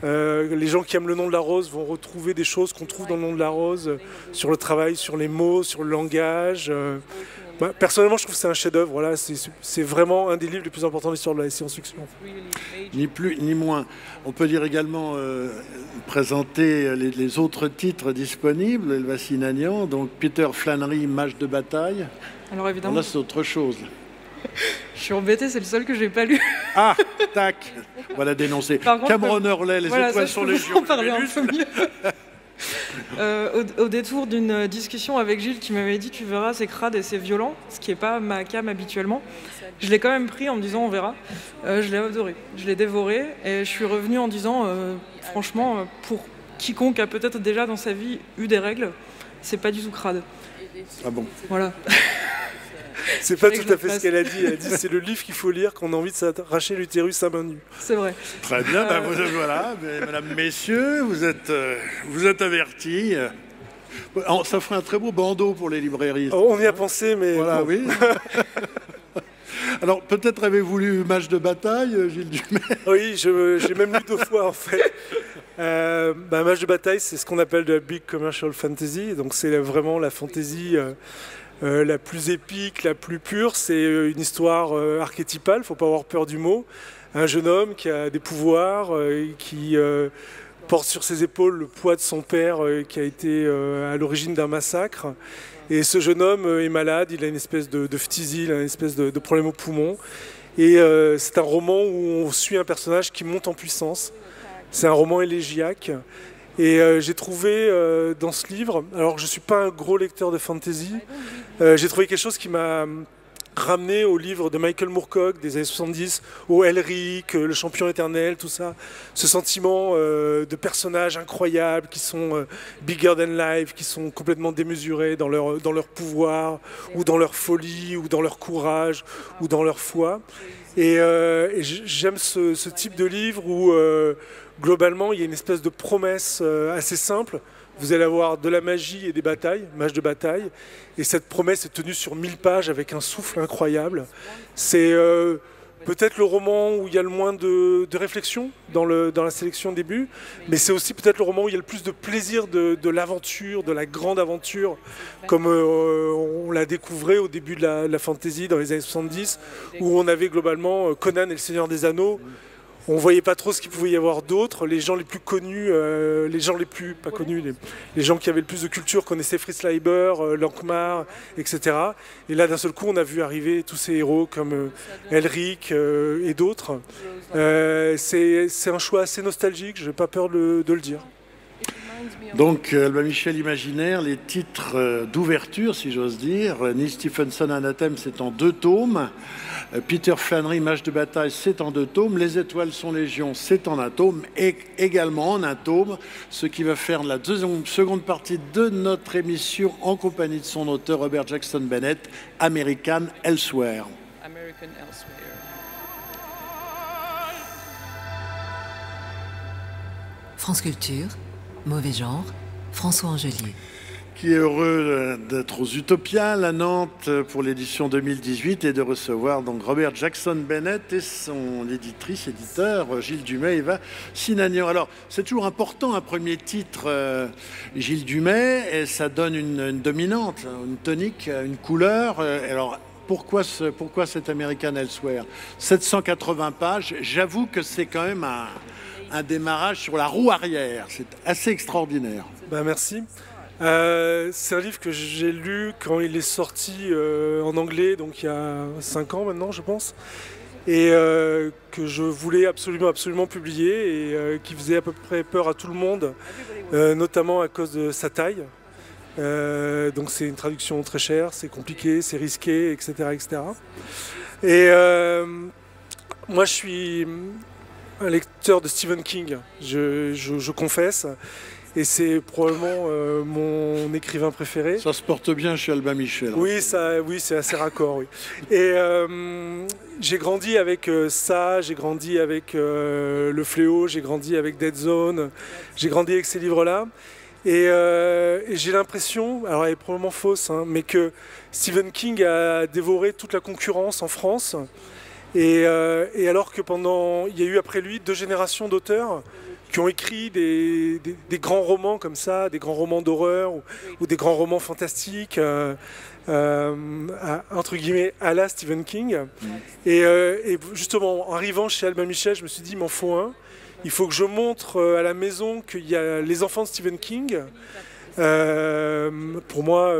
Les gens qui aiment Le Nom de la Rose vont retrouver des choses qu'on trouve dans Le Nom de la Rose, sur le travail, sur les mots, sur le langage. Personnellement, je trouve que c'est un chef-d'œuvre. Voilà, c'est vraiment un des livres les plus importants de l'histoire de la science-fiction. Ni plus ni moins. On peut dire également présenter les autres titres disponibles, El Vassinagnan, donc Peter Flannery, Mage de bataille. Alors évidemment. Là, c'est autre chose. Je suis embêtée, c'est le seul que j'ai pas lu. Ah, tac, voilà dénoncé. Cameron Hurley, Les étoiles sont légion. Parler un peu mieux. Au détour d'une discussion avec Gilles qui m'avait dit tu verras c'est crade et c'est violent, ce qui n'est pas ma came habituellement, je l'ai quand même pris en me disant on verra. Je l'ai adoré, je l'ai dévoré et je suis revenue en disant franchement pour quiconque a peut-être déjà dans sa vie eu des règles, c'est pas du tout crade. Ah bon? Voilà. C'est pas tout à fait ce qu'elle a dit. Elle a dit c'est le livre qu'il faut lire quand on a envie de s'arracher l'utérus à main nue. C'est vrai. Très bien, voilà, mesdames, messieurs, vous êtes avertis. Ça ferait un très beau bandeau pour les librairies. On y a pensé, mais... Voilà, oui. Alors, peut-être avez-vous lu Mage de bataille, Gilles Dumais? Oui, j'ai même lu 2 fois, en fait. Mage de bataille, c'est ce qu'on appelle de la big commercial fantasy. Donc, c'est vraiment la fantasy... la plus épique, la plus pure, c'est une histoire archétypale, il ne faut pas avoir peur du mot. Un jeune homme qui a des pouvoirs, qui porte sur ses épaules le poids de son père qui a été à l'origine d'un massacre. Et ce jeune homme est malade, il a une espèce de phtisie, il a une espèce de problème au poumon. Et c'est un roman où on suit un personnage qui monte en puissance. C'est un roman élégiaque. Et j'ai trouvé dans ce livre, alors je ne suis pas un gros lecteur de fantasy, j'ai trouvé quelque chose qui m'a ramené au livre de Michael Moorcock des années 70, au Elric, le champion éternel, tout ça. Ce sentiment de personnages incroyables qui sont bigger than life, qui sont complètement démesurés dans leur pouvoir, ou dans leur folie, ou dans leur courage, ou dans leur foi. Et j'aime ce type de livre où... globalement, il y a une espèce de promesse assez simple. Vous allez avoir de la magie et des batailles, Mage de bataille. Et cette promesse est tenue sur 1000 pages avec un souffle incroyable. C'est peut-être le roman où il y a le moins de réflexion dans la sélection au début, mais c'est aussi peut-être le roman où il y a le plus de plaisir de l'aventure, de la grande aventure, comme on l'a découvert au début de la fantasy dans les années 70, où on avait globalement Conan et le Seigneur des Anneaux. On ne voyait pas trop ce qu'il pouvait y avoir d'autre. Les gens les plus connus, les gens les plus... pas connus, les gens qui avaient le plus de culture connaissaient Fritz Leiber, Lankmar, etc. Et là, d'un seul coup, on a vu arriver tous ces héros comme Elric et d'autres. C'est un choix assez nostalgique, je n'ai pas peur de le dire. Donc, Albin Michel Imaginaire, les titres d'ouverture, si j'ose dire. Neal Stephenson, Anathème, c'est en 2 tomes. Peter Flannery, Mage de bataille, c'est en 2 tomes. Les étoiles sont légion, c'est en 1 tome. Et également en 1 tome, ce qui va faire la seconde partie de notre émission en compagnie de son auteur Robert Jackson Bennett, American Elsewhere. American Elsewhere. France Culture, Mauvais genre, François Angelier. qui est heureux d'être aux Utopiales à Nantes pour l'édition 2018 et de recevoir donc Robert Jackson Bennett et son éditeur Gilles Dumais et Eva Sinagnan. Alors c'est toujours important un premier titre Gilles Dumais et ça donne une dominante, une tonique, une couleur. Alors pourquoi cet American Elsewhere? 780 pages, j'avoue que c'est quand même un démarrage sur la roue arrière, c'est assez extraordinaire. Ben, merci. C'est un livre que j'ai lu quand il est sorti en anglais, donc il y a 5 ans maintenant, je pense, et que je voulais absolument publier et qui faisait à peu près peur à tout le monde, notamment à cause de sa taille. Donc c'est une traduction très chère, c'est compliqué, c'est risqué, etc. etc. Et moi je suis un lecteur de Stephen King, je confesse. Et c'est probablement mon écrivain préféré. Ça se porte bien chez Albin Michel. Oui, c'est assez raccord. Oui. Et j'ai grandi avec ça, j'ai grandi avec Le Fléau, j'ai grandi avec Dead Zone, j'ai grandi avec ces livres-là. Et j'ai l'impression, alors elle est probablement fausse, hein, mais que Stephen King a dévoré toute la concurrence en France. Et alors que il y a eu après lui 2 générations d'auteurs qui ont écrit des grands romans comme ça, des grands romans d'horreur ou des grands romans fantastiques, entre guillemets, à la Stephen King. Et justement, en arrivant chez Albin Michel, je me suis dit, il m'en faut un. Il faut que je montre à la maison qu'il y a les enfants de Stephen King. Pour moi,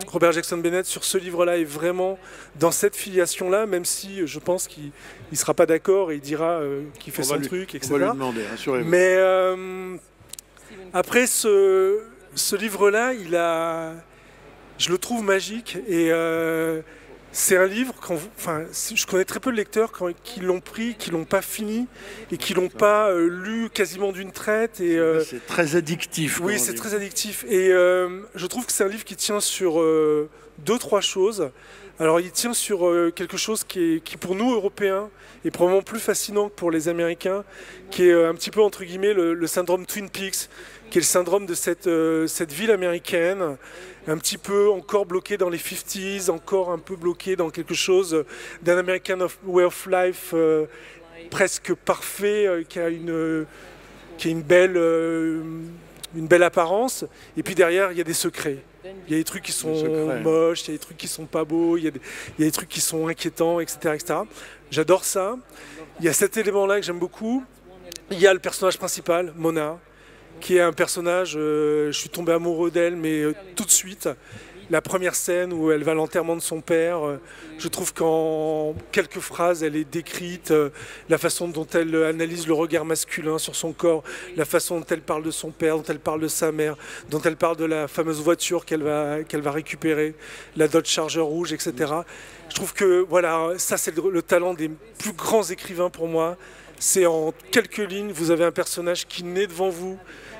Robert Jackson Bennett sur ce livre-là est vraiment dans cette filiation-là, même si je pense qu'il ne sera pas d'accord et il dira qu'il fait son truc, etc. On va lui demander, rassurez-vous. Mais après, ce livre-là, je le trouve magique et c'est un livre, je connais très peu de lecteurs qui l'ont pris, qui l'ont pas fini et qui l'ont pas lu quasiment d'une traite. C'est très addictif. Oui, c'est très addictif. Et je trouve que c'est un livre qui tient sur 2-3 choses. Alors, il tient sur quelque chose qui pour nous, Européens, est probablement plus fascinant que pour les Américains, qui est un petit peu, entre guillemets, le syndrome Twin Peaks, qui est le syndrome de cette ville américaine, un petit peu encore bloqué dans les 50s, encore un peu bloqué dans quelque chose d'un American way of life presque parfait, qui a une belle apparence. Et puis derrière, il y a des secrets. Il y a des trucs qui sont moches, il y a des trucs qui sont pas beaux, il y a des trucs qui sont inquiétants, etc. etc. J'adore ça. Il y a cet élément-là que j'aime beaucoup. Il y a le personnage principal, Mona, qui est un personnage, je suis tombé amoureux d'elle, mais tout de suite. La première scène où elle va à l'enterrement de son père, je trouve qu'en quelques phrases, elle est décrite, la façon dont elle analyse le regard masculin sur son corps, la façon dont elle parle de son père, dont elle parle de sa mère, dont elle parle de la fameuse voiture qu'elle va récupérer, la Dodge Charger rouge, etc. Je trouve que voilà, ça c'est le talent des plus grands écrivains pour moi. C'est en quelques lignes, vous avez un personnage qui naît devant vous,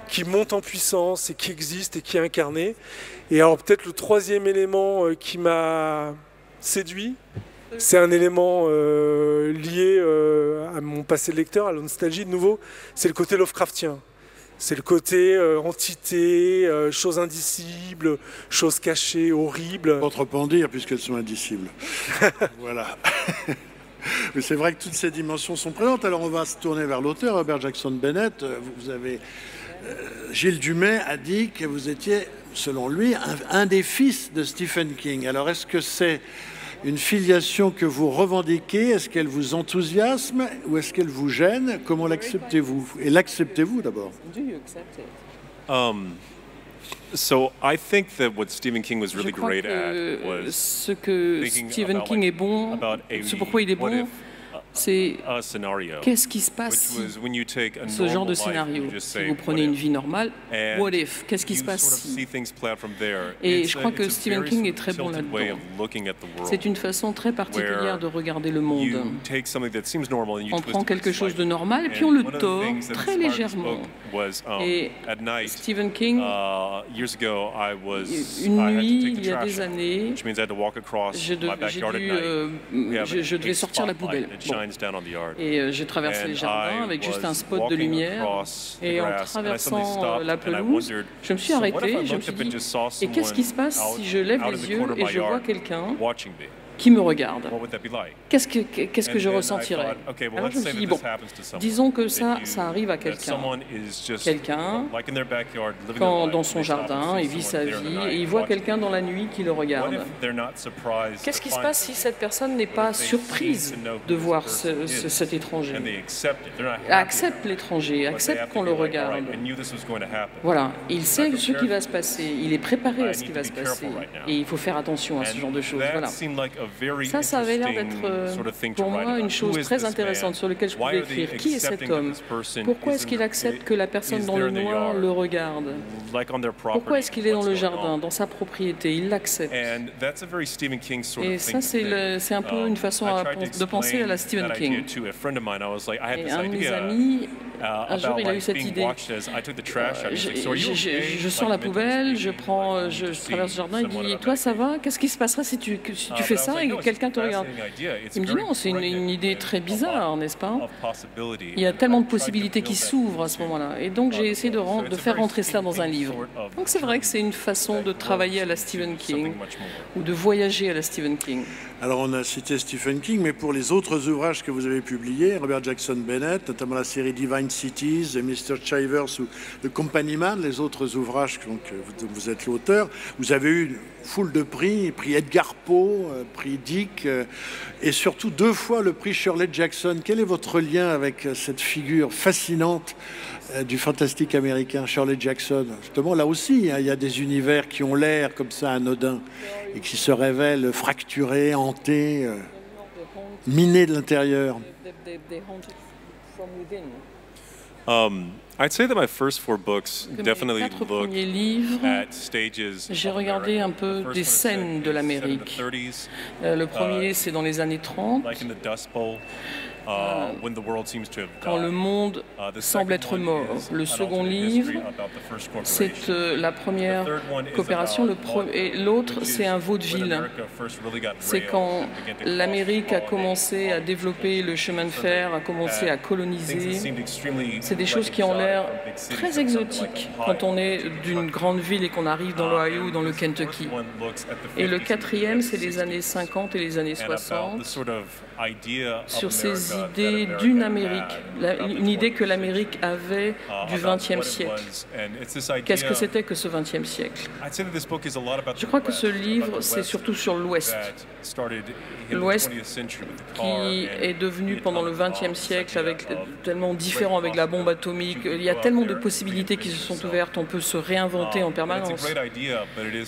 qui monte en puissance et qui existe et qui est incarné. Et alors peut-être le troisième élément qui m'a séduit, c'est un élément lié à mon passé de lecteur, à la nostalgie de nouveau, c'est le côté Lovecraftien. C'est le côté entité, choses indicibles, choses cachées, horribles. Pas trop en dire puisqu'elles sont indicibles. Voilà. Mais c'est vrai que toutes ces dimensions sont présentes. Alors on va se tourner vers l'auteur, Robert Jackson Bennett. Vous avez... Gilles Dumais a dit que vous étiez, selon lui, un des fils de Stephen King. Alors est-ce que c'est une filiation que vous revendiquez? Est-ce qu'elle vous enthousiasme ou est-ce qu'elle vous gêne? Comment l'acceptez-vous? Et l'acceptez-vous d'abord? So I think that what Stephen King was really great at was ce que Stephen King est bon, ce pourquoi il est bon, c'est qu'est-ce qui se passe si ce genre de scénario, si vous prenez une vie normale, what if, qu'est-ce qui se passe si. Et je crois que Stephen King est très bon là-dedans. C'est une façon très particulière de regarder le monde. On prend quelque chose de normal et puis on le tord très légèrement. Et Stephen King, une nuit, il y a des années, je devais sortir la poubelle. Bon. Et j'ai traversé les jardins avec juste un spot de lumière. Et en traversant la pelouse, je me suis arrêté, je me suis dit, et qu'est-ce qui se passe si je lève les yeux et je vois quelqu'un qui me regarde? Qu'est-ce que je ressentirais? Alors je me suis dit, bon, disons que ça arrive à quelqu'un. Quelqu'un, dans son jardin, il vit sa vie, et il voit quelqu'un dans la nuit qui le regarde. Qu'est-ce qui se passe si cette personne n'est pas surprise de voir cet étranger? Accepte l'étranger, accepte qu'on le regarde. Voilà, il sait ce qui va se passer, il est préparé à ce qui va se passer. Et il faut faire attention à ce genre de choses. Voilà. Ça avait l'air d'être pour moi une chose très intéressante sur laquelle je pouvais écrire. Qui est cet homme? Pourquoi est-ce qu'il accepte que la personne dans le noir le regarde? Pourquoi est-ce qu'il est dans le jardin, dans sa propriété? Il l'accepte. Et ça, c'est un peu une façon de penser à la Stephen King. Et un de mes amis, un jour, il a eu cette idée. Je sors la poubelle, je traverse le jardin, il dit « Toi, ça va? Qu'est-ce qui se passera si tu fais ça et que quelqu'un te regarde ?» Il me dit « Non, c'est une idée très bizarre, n'est-ce pas? Il y a tellement de possibilités qui s'ouvrent à ce moment-là. » Et donc, j'ai essayé de faire rentrer cela dans un livre. Donc, c'est vrai que c'est une façon de travailler à la Stephen King ou de voyager à la Stephen King. Alors, on a cité Stephen King, mais pour les autres ouvrages que vous avez publiés, Robert Jackson Bennett, notamment la série Divine Cities, Mr. Chivers ou The Company Man, les autres ouvrages dont vous êtes l'auteur, vous avez eu une foule de prix Edgar Poe, prix Dick, et surtout 2 fois le prix Shirley Jackson. Quel est votre lien avec cette figure fascinante du fantastique américain, Shirley Jackson? Justement, là aussi, il y a des univers qui ont l'air comme ça anodins et qui se révèlent fracturés, hantés, minés de l'intérieur. I'd say that my first 4 books definitely look at stages. J'ai regardé un peu des scènes de l'Amérique. Le premier, c'est dans les années 30. Quand le monde semble être mort. Le second livre, c'est la première coopération. Et l'autre, c'est un vaudeville. C'est quand l'Amérique a commencé à développer le chemin de fer, a commencé à coloniser. C'est des choses qui ont l'air très exotiques quand on est d'une grande ville et qu'on arrive dans l'Ohio ou dans le Kentucky. Et le quatrième, c'est les années 50 et les années 60, sur ces idées d'une Amérique, une idée que l'Amérique avait du XXe siècle. Qu'est-ce que c'était que ce XXe siècle? Je crois que ce livre, c'est surtout sur l'Ouest. L'Ouest qui est devenu pendant le XXe siècle tellement différent avec la bombe atomique. Il y a tellement de possibilités qui se sont ouvertes. On peut se réinventer en permanence.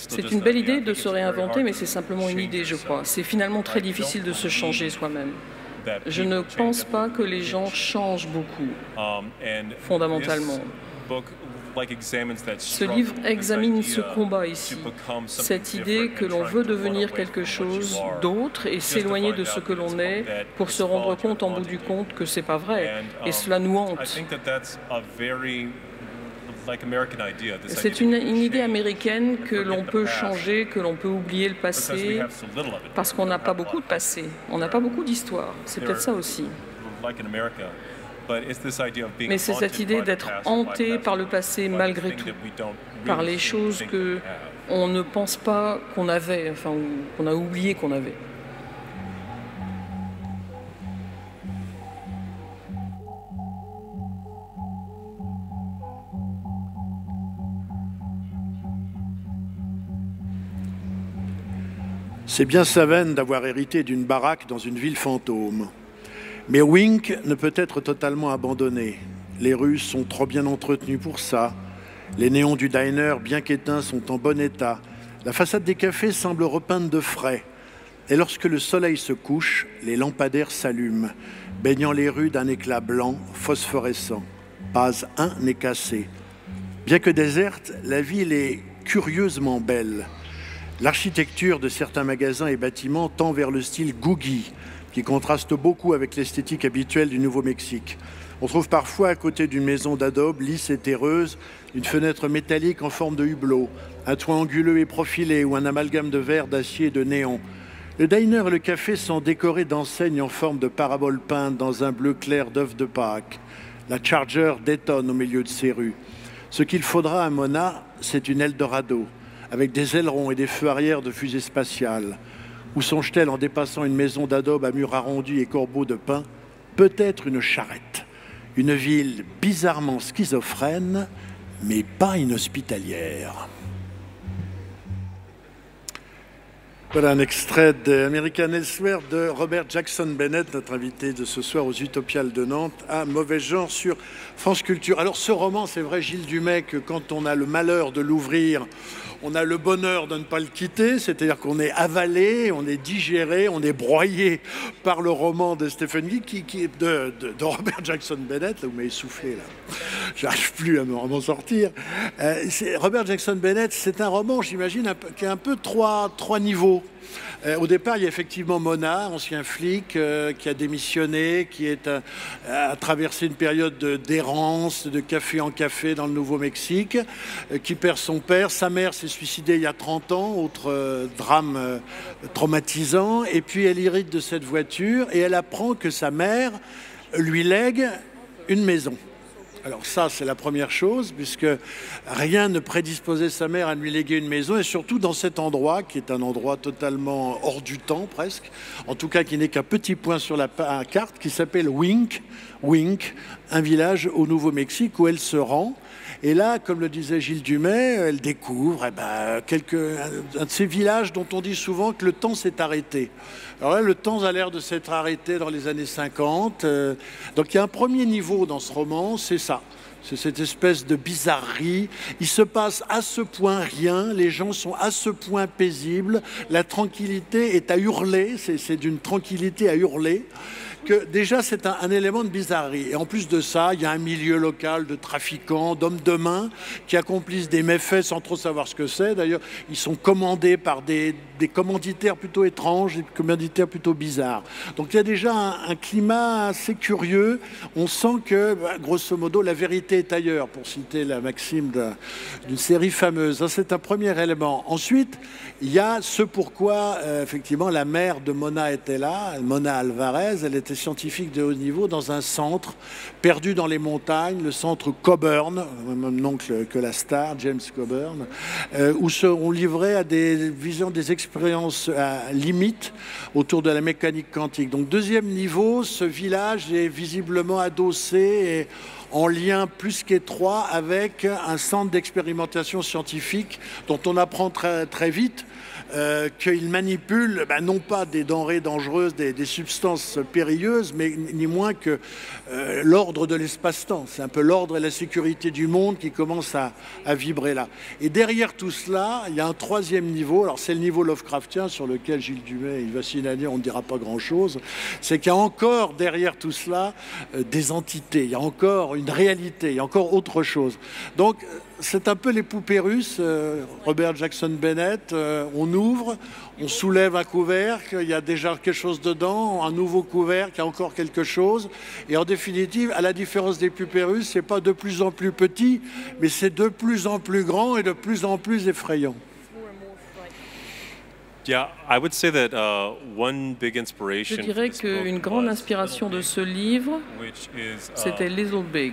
C'est une belle idée de se réinventer, mais c'est simplement une idée, je crois. C'est finalement très difficile de se changer soi-même. Je ne pense pas que les gens changent beaucoup, fondamentalement. Ce livre examine ce combat ici, cette idée que l'on veut devenir quelque chose d'autre et s'éloigner de ce que l'on est pour se rendre compte en bout du compte que c'est pas vrai. Et cela nous hante. C'est une idée américaine que l'on peut changer, que l'on peut oublier le passé, parce qu'on n'a pas beaucoup de passé, on n'a pas beaucoup d'histoire. C'est peut-être ça aussi. Mais c'est cette idée d'être hanté par le passé malgré tout, par les choses qu'on ne pense pas qu'on avait, enfin, qu'on a oublié qu'on avait. C'est bien sa veine d'avoir hérité d'une baraque dans une ville fantôme. Mais Wink ne peut être totalement abandonné. Les rues sont trop bien entretenues pour ça. Les néons du diner, bien qu'éteints, sont en bon état. La façade des cafés semble repeinte de frais. Et lorsque le soleil se couche, les lampadaires s'allument, baignant les rues d'un éclat blanc, phosphorescent. Pas un n'est cassé. Bien que déserte, la ville est curieusement belle. L'architecture de certains magasins et bâtiments tend vers le style Googie, qui contraste beaucoup avec l'esthétique habituelle du Nouveau-Mexique. On trouve parfois à côté d'une maison d'adobe lisse et terreuse, une fenêtre métallique en forme de hublot, un toit anguleux et profilé ou un amalgame de verre, d'acier et de néon. Le diner et le café sont décorés d'enseignes en forme de paraboles peintes dans un bleu clair d'œuf de Pâques. La Charger détonne au milieu de ces rues. Ce qu'il faudra à Mona, c'est une Eldorado, avec des ailerons et des feux arrière de fusée spatiale. Où songe-t-elle en dépassant une maison d'adobe à murs arrondis et corbeaux de pin? Peut-être une charrette. Une ville bizarrement schizophrène, mais pas inhospitalière. Voilà un extrait d'American Elsewhere de Robert Jackson Bennett, notre invité de ce soir aux Utopiales de Nantes, à Mauvais Genre sur France Culture. Alors ce roman, c'est vrai, Gilles Dumay, que quand on a le malheur de l'ouvrir, on a le bonheur de ne pas le quitter, c'est-à-dire qu'on est avalé, on est digéré, on est broyé par le roman de Stephen King, de Robert Jackson Bennett. Là, vous m'avez soufflé, là. J'arrive plus à m'en sortir. Robert Jackson Bennett, c'est un roman, j'imagine, qui a un peu trois niveaux. Au départ, il y a effectivement Mona, ancien flic, qui a démissionné, qui a traversé une période d'errance, de café en café dans le Nouveau-Mexique, qui perd son père. Sa mère s'est suicidée il y a 30 ans, autre drame traumatisant. Et puis elle hérite de cette voiture et elle apprend que sa mère lui lègue une maison. Alors ça, c'est la première chose, puisque rien ne prédisposait sa mère à lui léguer une maison, et surtout dans cet endroit, qui est un endroit totalement hors du temps, presque, en tout cas qui n'est qu'un petit point sur la carte, qui s'appelle Wink, un village au Nouveau-Mexique où elle se rend. Et là, comme le disait Gilles Dumay, elle découvre un de ces villages dont on dit souvent que le temps s'est arrêté. Alors là, le temps a l'air de s'être arrêté dans les années 50. Donc il y a un premier niveau dans ce roman, c'est ça. C'est cette espèce de bizarrerie. Il se passe à ce point rien, les gens sont à ce point paisibles, la tranquillité est à hurler, c'est d'une tranquillité à hurler. Que déjà c'est un élément de bizarrerie. Et en plus de ça, il y a un milieu local de trafiquants, d'hommes de main qui accomplissent des méfaits sans trop savoir ce que c'est. D'ailleurs, ils sont commandés par des commanditaires plutôt étranges, des commanditaires plutôt bizarres. Donc il y a déjà un climat assez curieux. On sent que, grosso modo, la vérité est ailleurs, pour citer la maxime d'une série fameuse. Ça, c'est un premier élément. Ensuite, il y a ce pourquoi, effectivement, la mère de Mona était là, Mona Alvarez. Elle était scientifique de haut niveau dans un centre perdu dans les montagnes, le centre Coburn, même nom que la star, James Coburn, où on livrait à des visions, des expériences à limite autour de la mécanique quantique. Donc deuxième niveau, ce village est visiblement adossé et en lien plus qu'étroit avec un centre d'expérimentation scientifique dont on apprend très, très vite qu'il manipule non pas des denrées dangereuses, des substances périlleuses, mais ni moins que l'ordre de l'espace-temps. C'est un peu l'ordre et la sécurité du monde qui commencent à vibrer là. Et derrière tout cela, il y a un troisième niveau. Alors c'est le niveau Lovecraftien sur lequel Gilles Dumay, il va signaler, on ne dira pas grand-chose. C'est qu'il y a encore derrière tout cela des entités. Il y a encore une réalité, il y a encore autre chose. Donc c'est un peu les poupées russes, Robert Jackson Bennett. On ouvre, on soulève un couvercle, il y a déjà quelque chose dedans, un nouveau couvercle, il y a encore quelque chose. Et en définitive, à la différence des poupées russes, c'est pas de plus en plus petit, mais c'est de plus en plus grand et de plus en plus effrayant. Yeah, I would say that one big inspiration. Je dirais qu'une grande inspiration de ce livre, c'était Little Big.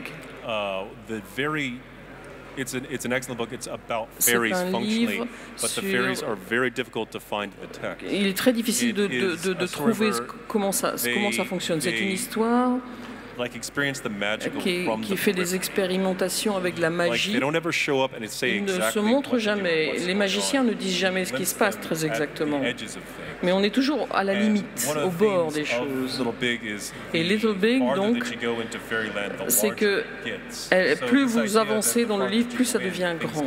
It's an excellent book. It's about fairies functionally, but the fairies are very difficult to find in the text. Il est très difficile de trouver comment ça fonctionne. C'est une histoire qui fait des expérimentations avec la magie. Ils ne se montrent jamais. Les magiciens ne disent jamais ce qui se passe très exactement. Mais on est toujours à la limite, au bord des choses. Et Little Big, donc, c'est que plus vous avancez dans le livre, plus ça devient grand.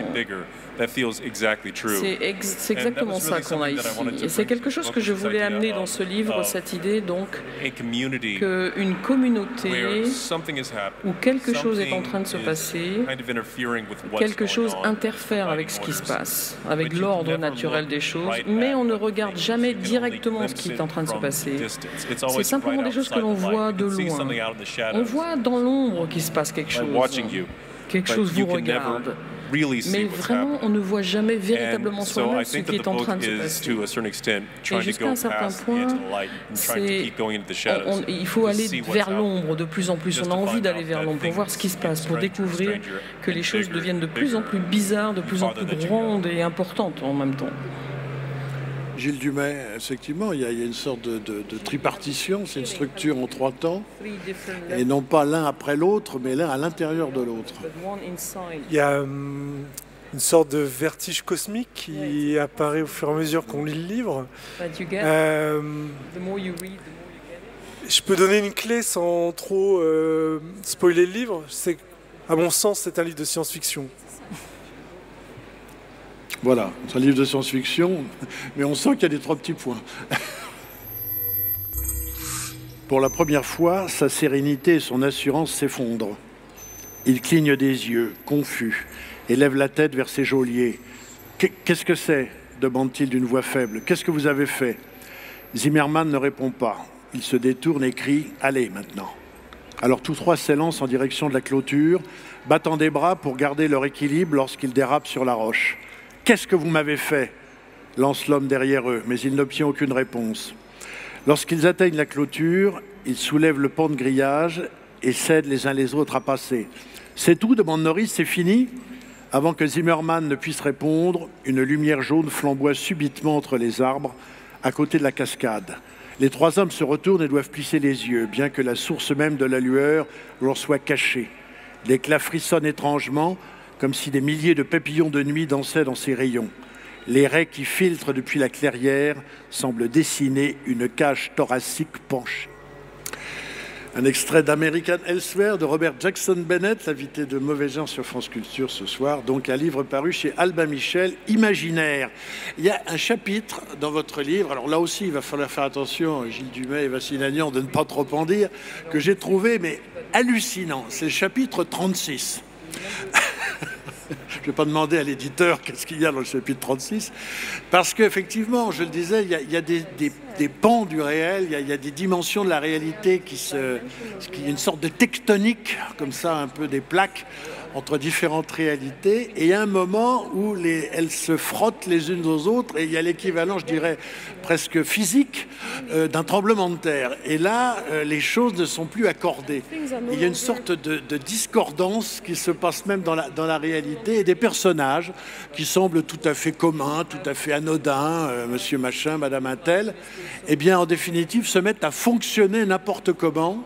C'est exactement ça qu'on a ici. Et c'est quelque chose que je voulais amener dans ce livre, cette idée donc qu'une communauté où quelque chose est en train de se passer, quelque chose interfère avec ce qui se passe, avec l'ordre naturel des choses, mais on ne regarde jamais directement ce qui est en train de se passer. C'est simplement des choses que l'on voit de loin. On voit dans l'ombre qu'il se passe quelque chose. Quelque chose vous regarde. mais vraiment, on ne voit jamais véritablement soi-même ce qui est en train de se passer. Et jusqu'à un certain point, il faut aller vers l'ombre de plus en plus. On a envie d'aller vers l'ombre pour voir ce qui se passe, pour découvrir que les choses deviennent de plus en plus bizarres, de plus en plus grandes et importantes en même temps. Gilles Dumais, effectivement, il y a une sorte de tripartition, c'est une structure en 3 temps, et non pas l'un après l'autre, mais l'un à l'intérieur de l'autre. Il y a une sorte de vertige cosmique qui apparaît au fur et à mesure qu'on lit le livre. Je peux donner une clé sans trop spoiler le livre. À mon sens, c'est un livre de science-fiction. Voilà, c'est un livre de science-fiction, mais on sent qu'il y a des 3 petits points. Pour la première fois, sa sérénité et son assurance s'effondrent. Il cligne des yeux, confus, et lève la tête vers ses geôliers. « Qu'est-ce que c'est » demande-t-il d'une voix faible. « Qu'est-ce que vous avez fait » Zimmermann ne répond pas. Il se détourne et crie « Allez, maintenant !» Alors tous 3 s'élancent en direction de la clôture, battant des bras pour garder leur équilibre lorsqu'ils dérapent sur la roche. « Qu'est-ce que vous m'avez fait » lance l'homme derrière eux, mais il n'obtient aucune réponse. Lorsqu'ils atteignent la clôture, ils soulèvent le pan de grillage et s'aident les uns les autres à passer. « C'est tout » demande Norris, « c'est fini ?» Avant que Zimmermann ne puisse répondre, une lumière jaune flamboie subitement entre les arbres, à côté de la cascade. Les 3 hommes se retournent et doivent plisser les yeux, bien que la source même de la lueur leur soit cachée. L'éclat frissonne étrangement, comme si des milliers de papillons de nuit dansaient dans ses rayons. Les raies qui filtrent depuis la clairière semblent dessiner une cage thoracique penchée. Un extrait d'American Elsewhere de Robert Jackson Bennett, l'invité de Mauvais Genre sur France Culture ce soir, donc un livre paru chez Albin Michel, Imaginaire. Il y a un chapitre dans votre livre, alors là aussi il va falloir faire attention, Gilles Dumais et Vassine Agnan, de ne pas trop en dire, que j'ai trouvé mais hallucinant, c'est le chapitre 36. Je ne vais pas demander à l'éditeur qu'est-ce qu'il y a dans le chapitre 36, parce qu'effectivement, je le disais, il y a des pans du réel, il y a des dimensions de la réalité qui y a une sorte de tectonique, comme ça, un peu des plaques entre différentes réalités, et il y a un moment où elles se frottent les unes aux autres, et il y a l'équivalent, je dirais, presque physique d'un tremblement de terre. Et là, les choses ne sont plus accordées. Il y a une sorte de discordance qui se passe même dans la réalité, et des personnages qui semblent tout à fait communs, tout à fait anodins, monsieur machin, madame un tel, eh bien, en définitive, se mettent à fonctionner n'importe comment.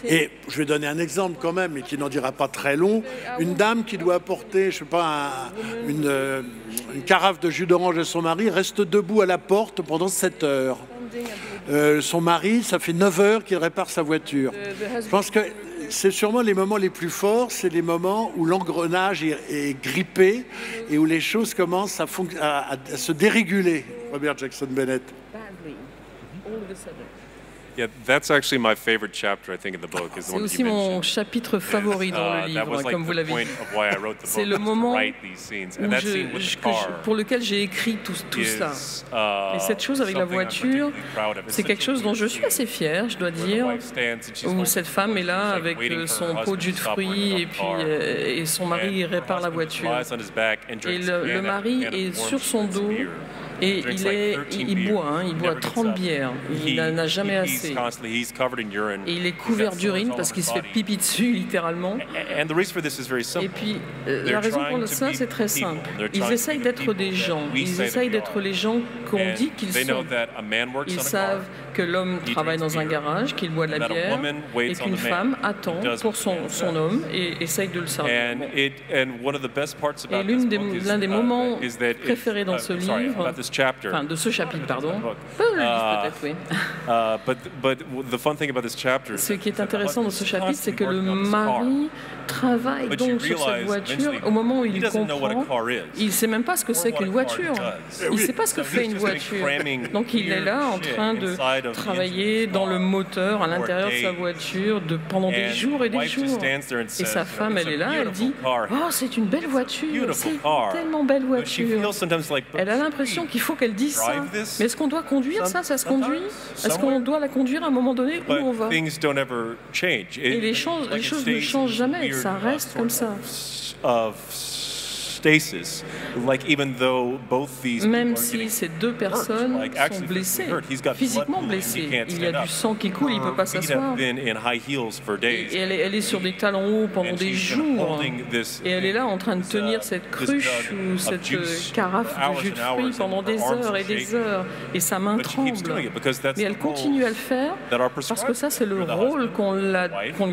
Et je vais donner un exemple quand même, mais qui n'en dira pas très long. Une dame qui doit apporter, je sais pas, une carafe de jus d'orange à son mari reste debout à la porte pendant 7 heures. Son mari, ça fait 9 heures qu'il répare sa voiture. Je pense que c'est sûrement les moments les plus forts, c'est les moments où l'engrenage est grippé et où les choses commencent à se déréguler. Robert Jackson Bennett. Yeah, that's actually my favorite chapter, I think, in the book. C'est aussi mon chapitre favori dans le livre, comme vous l'avez dit. C'est le moment pour lequel j'ai écrit tout cela. Et cette chose avec la voiture, c'est quelque chose dont je suis assez fier, je dois dire, où cette femme est là avec son pot de jus de fruits et son mari répare la voiture. Et le mari est sur son dos. Et il boit 30 bières, il n'en a jamais assez. Et il est couvert d'urine parce qu'il se fait pipi dessus, littéralement. Et puis, la raison pour ça, c'est très simple. Ils essayent d'être des gens. Ils essayent d'être les gens qu'on dit qu'ils sont. Ils savent que l'homme travaille dans un garage, qu'il boit de la bière, et qu'une femme attend pour son homme et essaye de le servir. Et l'un des moments préférés dans ce livre, enfin de ce chapitre, pardon, peut-être, oui. Ce qui est intéressant dans ce chapitre, c'est que le mari travaille donc sur cette voiture au moment où il comprend. Il ne sait même pas ce que c'est qu'une voiture. Il ne sait pas ce que fait une voiture. Donc il est là en train de travailler dans le moteur à l'intérieur de sa voiture pendant des jours et des jours. Et sa femme, elle est là, elle dit « Oh, c'est une belle voiture, c'est une tellement belle voiture ». Elle a l'impression qu'il faut qu'elle dise ça. Mais est-ce qu'on doit conduire ça? Ça se conduit? Est-ce qu'on doit la conduire à un moment donné où on va? Et les choses ne changent jamais, ça reste comme ça. stasis, like even though both these même si ces deux personnes sont blessées, physiquement blessées, il y a du sang qui coule, il ne peut pas s'asseoir. Et elle est sur des talons hauts pendant des jours, et elle est là en train de tenir cette cruche ou cette carafe de jus de fruits pendant des heures et des heures, et sa main tremble. Mais elle continue à le faire parce que ça, c'est le rôle qu'on lui a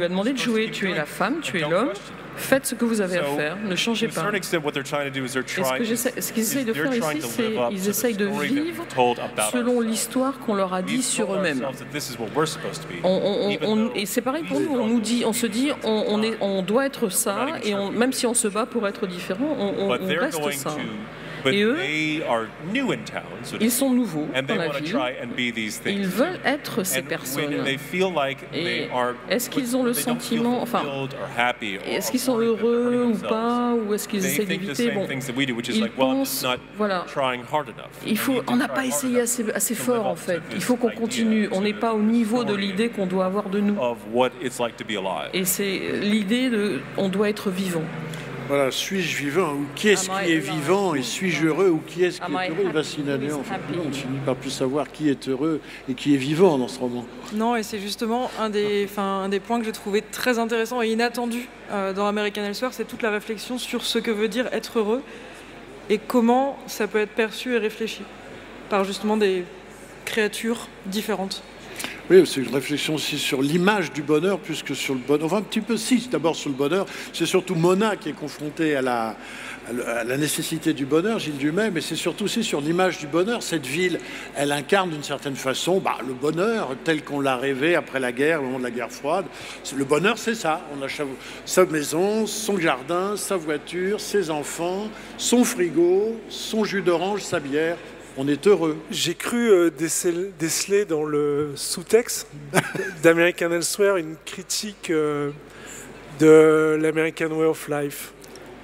demandé de jouer. Tu es la femme, tu es l'homme. Faites ce que vous avez à faire, ne changez pas. Et ce qu'ils essayent de faire ici, c'est qu'ils essayent de vivre selon l'histoire qu'on leur a dit sur eux-mêmes. Et c'est pareil pour nous, on se dit, on doit être ça, et même si on se bat pour être différent, on reste ça. Et eux, ils sont nouveaux dans la vie, ils veulent être ces personnes. Et est-ce qu'ils ont le sentiment, enfin, est-ce qu'ils sont heureux ou pas, ou est-ce qu'ils essaient d'éviter? Bon, ils pensent, voilà, on n'a pas essayé assez fort en fait, il faut qu'on continue, on n'est pas au niveau de l'idée qu'on doit avoir de nous. Et c'est l'idée de, on doit être vivant. Voilà, suis-je vivant ou qui est-ce qui est vivant et suis-je heureux ou qui est-ce qui est heureux? Il va s'y aller, en fait. On finit par plus savoir qui est heureux et qui est vivant dans ce roman. Non, et c'est justement un des points que j'ai trouvé très intéressant et inattendu dans American Elsewhere, c'est toute la réflexion sur ce que veut dire être heureux et comment ça peut être perçu et réfléchi par justement des créatures différentes. Oui, c'est une réflexion aussi sur l'image du bonheur plus que sur le bonheur. Enfin, un petit peu si, d'abord sur le bonheur. C'est surtout Mona qui est confrontée à la nécessité du bonheur, Gilles Dumais, mais c'est surtout aussi sur l'image du bonheur. Cette ville, elle incarne d'une certaine façon le bonheur tel qu'on l'a rêvé après la guerre, au moment de la guerre froide. Le bonheur, c'est ça. On a sa maison, son jardin, sa voiture, ses enfants, son frigo, son jus d'orange, sa bière. On est heureux. J'ai cru déceler dans le sous-texte d'American Elsewhere une critique de l'American Way of Life.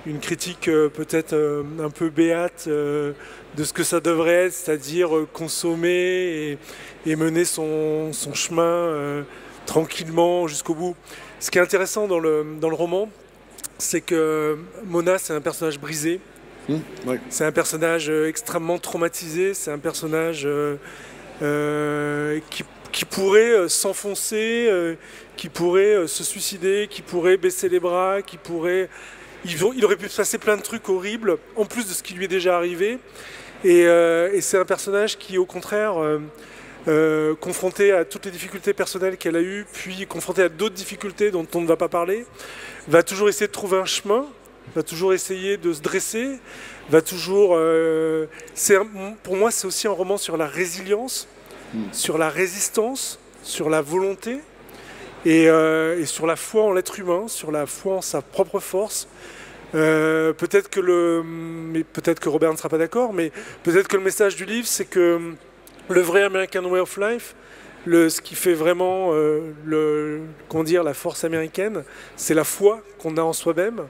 Une critique peut-être un peu béate de ce que ça devrait être, c'est-à-dire consommer et mener son chemin tranquillement jusqu'au bout. Ce qui est intéressant dans le roman, c'est que Mona, c'est un personnage brisé. Oui. C'est un personnage extrêmement traumatisé, c'est un personnage qui pourrait s'enfoncer, qui pourrait se suicider, qui pourrait baisser les bras, il aurait pu se passer plein de trucs horribles, en plus de ce qui lui est déjà arrivé. Et c'est un personnage qui, au contraire, confronté à toutes les difficultés personnelles qu'elle a eues, puis confronté à d'autres difficultés dont on ne va pas parler, va toujours essayer de trouver un chemin, va toujours essayer de se dresser, va toujours... pour moi, c'est aussi un roman sur la résilience, sur la résistance, sur la volonté et sur la foi en l'être humain, sur la foi en sa propre force. Peut-être que Robert ne sera pas d'accord, mais peut-être que le message du livre, c'est que le vrai American Way of Life, ce qui fait vraiment la force américaine, c'est la foi qu'on a en soi-même,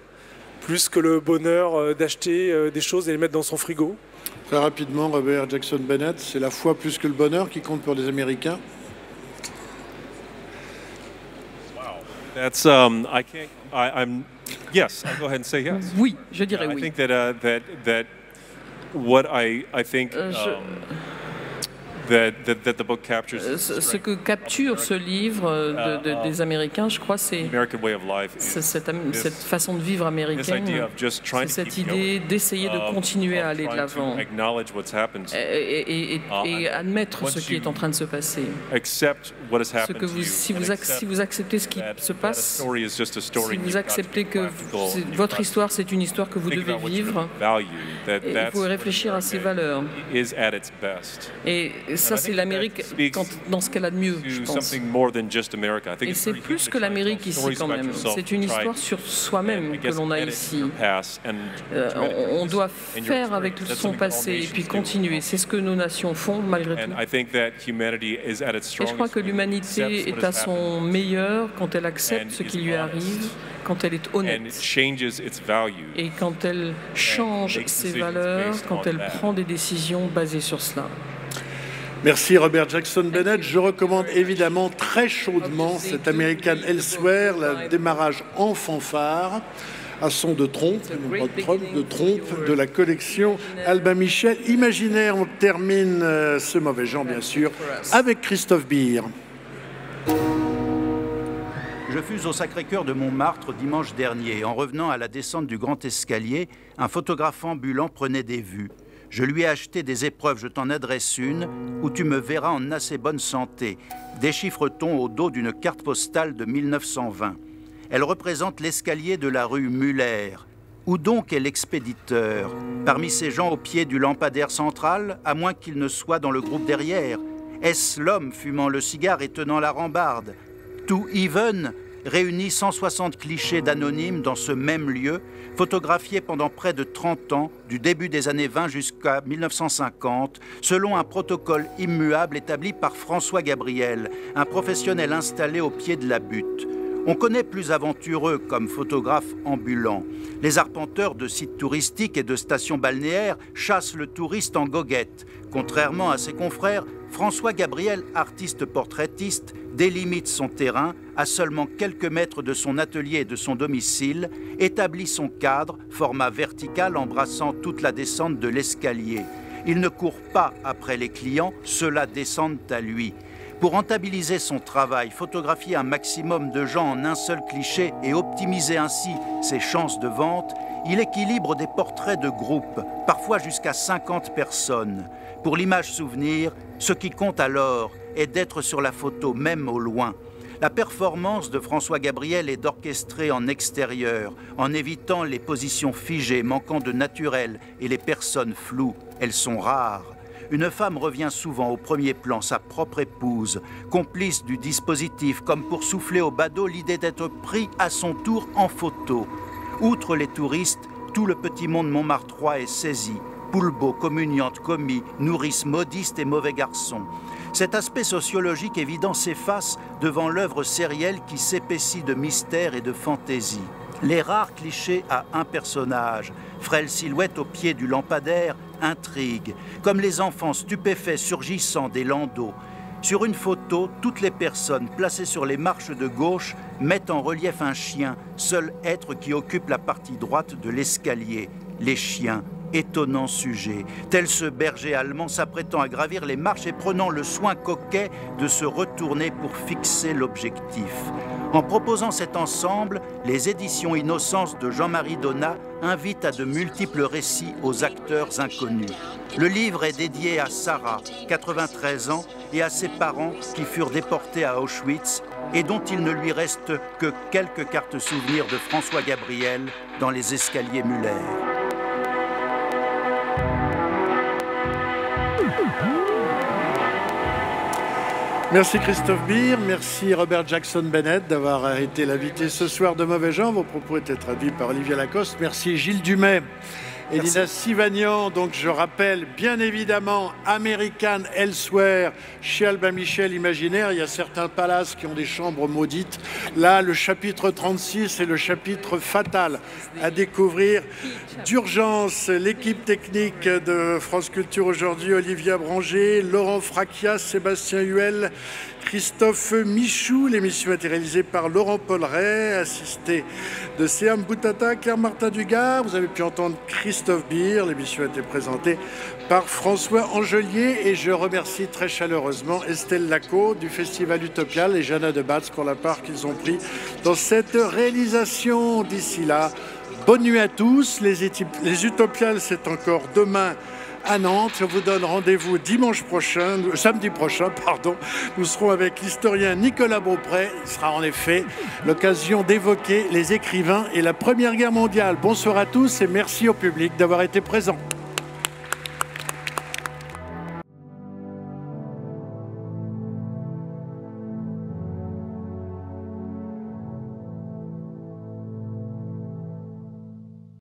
plus que le bonheur d'acheter des choses et les mettre dans son frigo. Très rapidement, Robert Jackson Bennett, c'est la foi plus que le bonheur qui compte pour les Américains. That's yes, I'll go ahead and say yes. Oui, je dirais oui. I think that what I think that the book captures ce que capture ce livre des Américains, je crois, c'est cette façon de vivre américaine, c'est cette idée d'essayer de continuer à aller de l'avant et admettre ce qui est en train de se passer. Si vous acceptez ce qui se passe, si vous acceptez que votre histoire, c'est une histoire que vous devez vivre, vous pouvez réfléchir à ses valeurs. Et ça, c'est l'Amérique dans ce qu'elle a de mieux, je pense. Et c'est plus que l'Amérique ici, quand même. C'est une histoire sur soi-même que l'on a ici. On doit faire avec tout son passé et puis continuer. C'est ce que nos nations font, malgré tout. Et je crois que l'humanité est à son meilleur quand elle accepte ce qui lui arrive, quand elle est honnête, et quand elle change ses valeurs, quand elle prend des décisions basées sur cela. Merci Robert Jackson Bennett. Je recommande évidemment très chaudement cet American Elsewhere, le démarrage en fanfare, à son de trompe, non pas de trompe, de trompe, de la collection Albin Michel Imaginaire. On termine ce mauvais genre, bien sûr, avec Christophe Beer. Je fus au Sacré-Cœur de Montmartre dimanche dernier. En revenant à la descente du grand escalier, un photographe ambulant prenait des vues. Je lui ai acheté des épreuves, je t'en adresse une, où tu me verras en assez bonne santé. Déchiffre-t-on au dos d'une carte postale de 1920. Elle représente l'escalier de la rue Muller. Où donc est l'expéditeur? Parmi ces gens au pied du lampadaire central, à moins qu'il ne soit dans le groupe derrière. Est-ce l'homme fumant le cigare et tenant la rambarde? To Even réunit 160 clichés d'anonymes dans ce même lieu, photographiés pendant près de 30 ans, du début des années 20 jusqu'à 1950, selon un protocole immuable établi par François Gabriel, un professionnel installé au pied de la butte. On connaît plus aventureux comme photographe ambulant. Les arpenteurs de sites touristiques et de stations balnéaires chassent le touriste en goguette. Contrairement à ses confrères, François Gabriel, artiste portraitiste, délimite son terrain à seulement quelques mètres de son atelier et de son domicile, établit son cadre, format vertical embrassant toute la descente de l'escalier. Il ne court pas après les clients, ceux-là descendent à lui. Pour rentabiliser son travail, photographier un maximum de gens en un seul cliché et optimiser ainsi ses chances de vente, il équilibre des portraits de groupe, parfois jusqu'à 50 personnes. Pour l'image souvenir, ce qui compte alors est d'être sur la photo, même au loin. La performance de François Gabriel est d'orchestrer en extérieur, en évitant les positions figées, manquant de naturel, et les personnes floues. Elles sont rares. Une femme revient souvent au premier plan, sa propre épouse, complice du dispositif, comme pour souffler au badaud l'idée d'être pris à son tour en photo. Outre les touristes, tout le petit monde montmartrois est saisi. Poulbeaux, communiantes, commis, nourrices, modistes et mauvais garçons. Cet aspect sociologique évident s'efface devant l'œuvre sérielle qui s'épaissit de mystère et de fantaisie. Les rares clichés à un personnage, frêle silhouette au pied du lampadaire, intriguent, comme les enfants stupéfaits surgissant des landaux. Sur une photo, toutes les personnes placées sur les marches de gauche mettent en relief un chien, seul être qui occupe la partie droite de l'escalier. Les chiens, étonnant sujet, tel ce berger allemand s'apprêtant à gravir les marches et prenant le soin coquet de se retourner pour fixer l'objectif. En proposant cet ensemble, les éditions Innocence de Jean-Marie Donat invitent à de multiples récits aux acteurs inconnus. Le livre est dédié à Sarah, 93 ans, et à ses parents qui furent déportés à Auschwitz et dont il ne lui reste que quelques cartes souvenirs de François Gabriel dans les escaliers Muller. Merci Christophe Beer, merci Robert Jackson Bennett d'avoir été l'invité ce soir de Mauvais Genre. Vos propos étaient traduits par Olivier Lacoste. Merci Gilles Dumais et Lina Sivagnan. Donc je rappelle bien évidemment American Elsewhere chez Albin Michel Imaginaire. Il y a certains palaces qui ont des chambres maudites. Là, le chapitre 36 est le chapitre fatal à découvrir d'urgence. L'équipe technique de France Culture aujourd'hui, Olivia Branger, Laurent Fracchias, Sébastien Huel, Christophe Michou. L'émission a été réalisée par Laurent Polleret, assisté de Séam Boutata, Claire Martin Dugard. Vous avez pu entendre Christophe Beer. L'émission a été présentée par François Angelier et je remercie très chaleureusement Estelle Lacaux du Festival Utopial et Jeanna de Batz pour la part qu'ils ont pris dans cette réalisation. D'ici là, bonne nuit à tous. Les Utopiales, c'est encore demain à Nantes. Je vous donne rendez-vous samedi prochain. Nous serons avec l'historien Nicolas Beaupré. Il sera en effet l'occasion d'évoquer les écrivains et la Première Guerre mondiale. Bonsoir à tous et merci au public d'avoir été présent.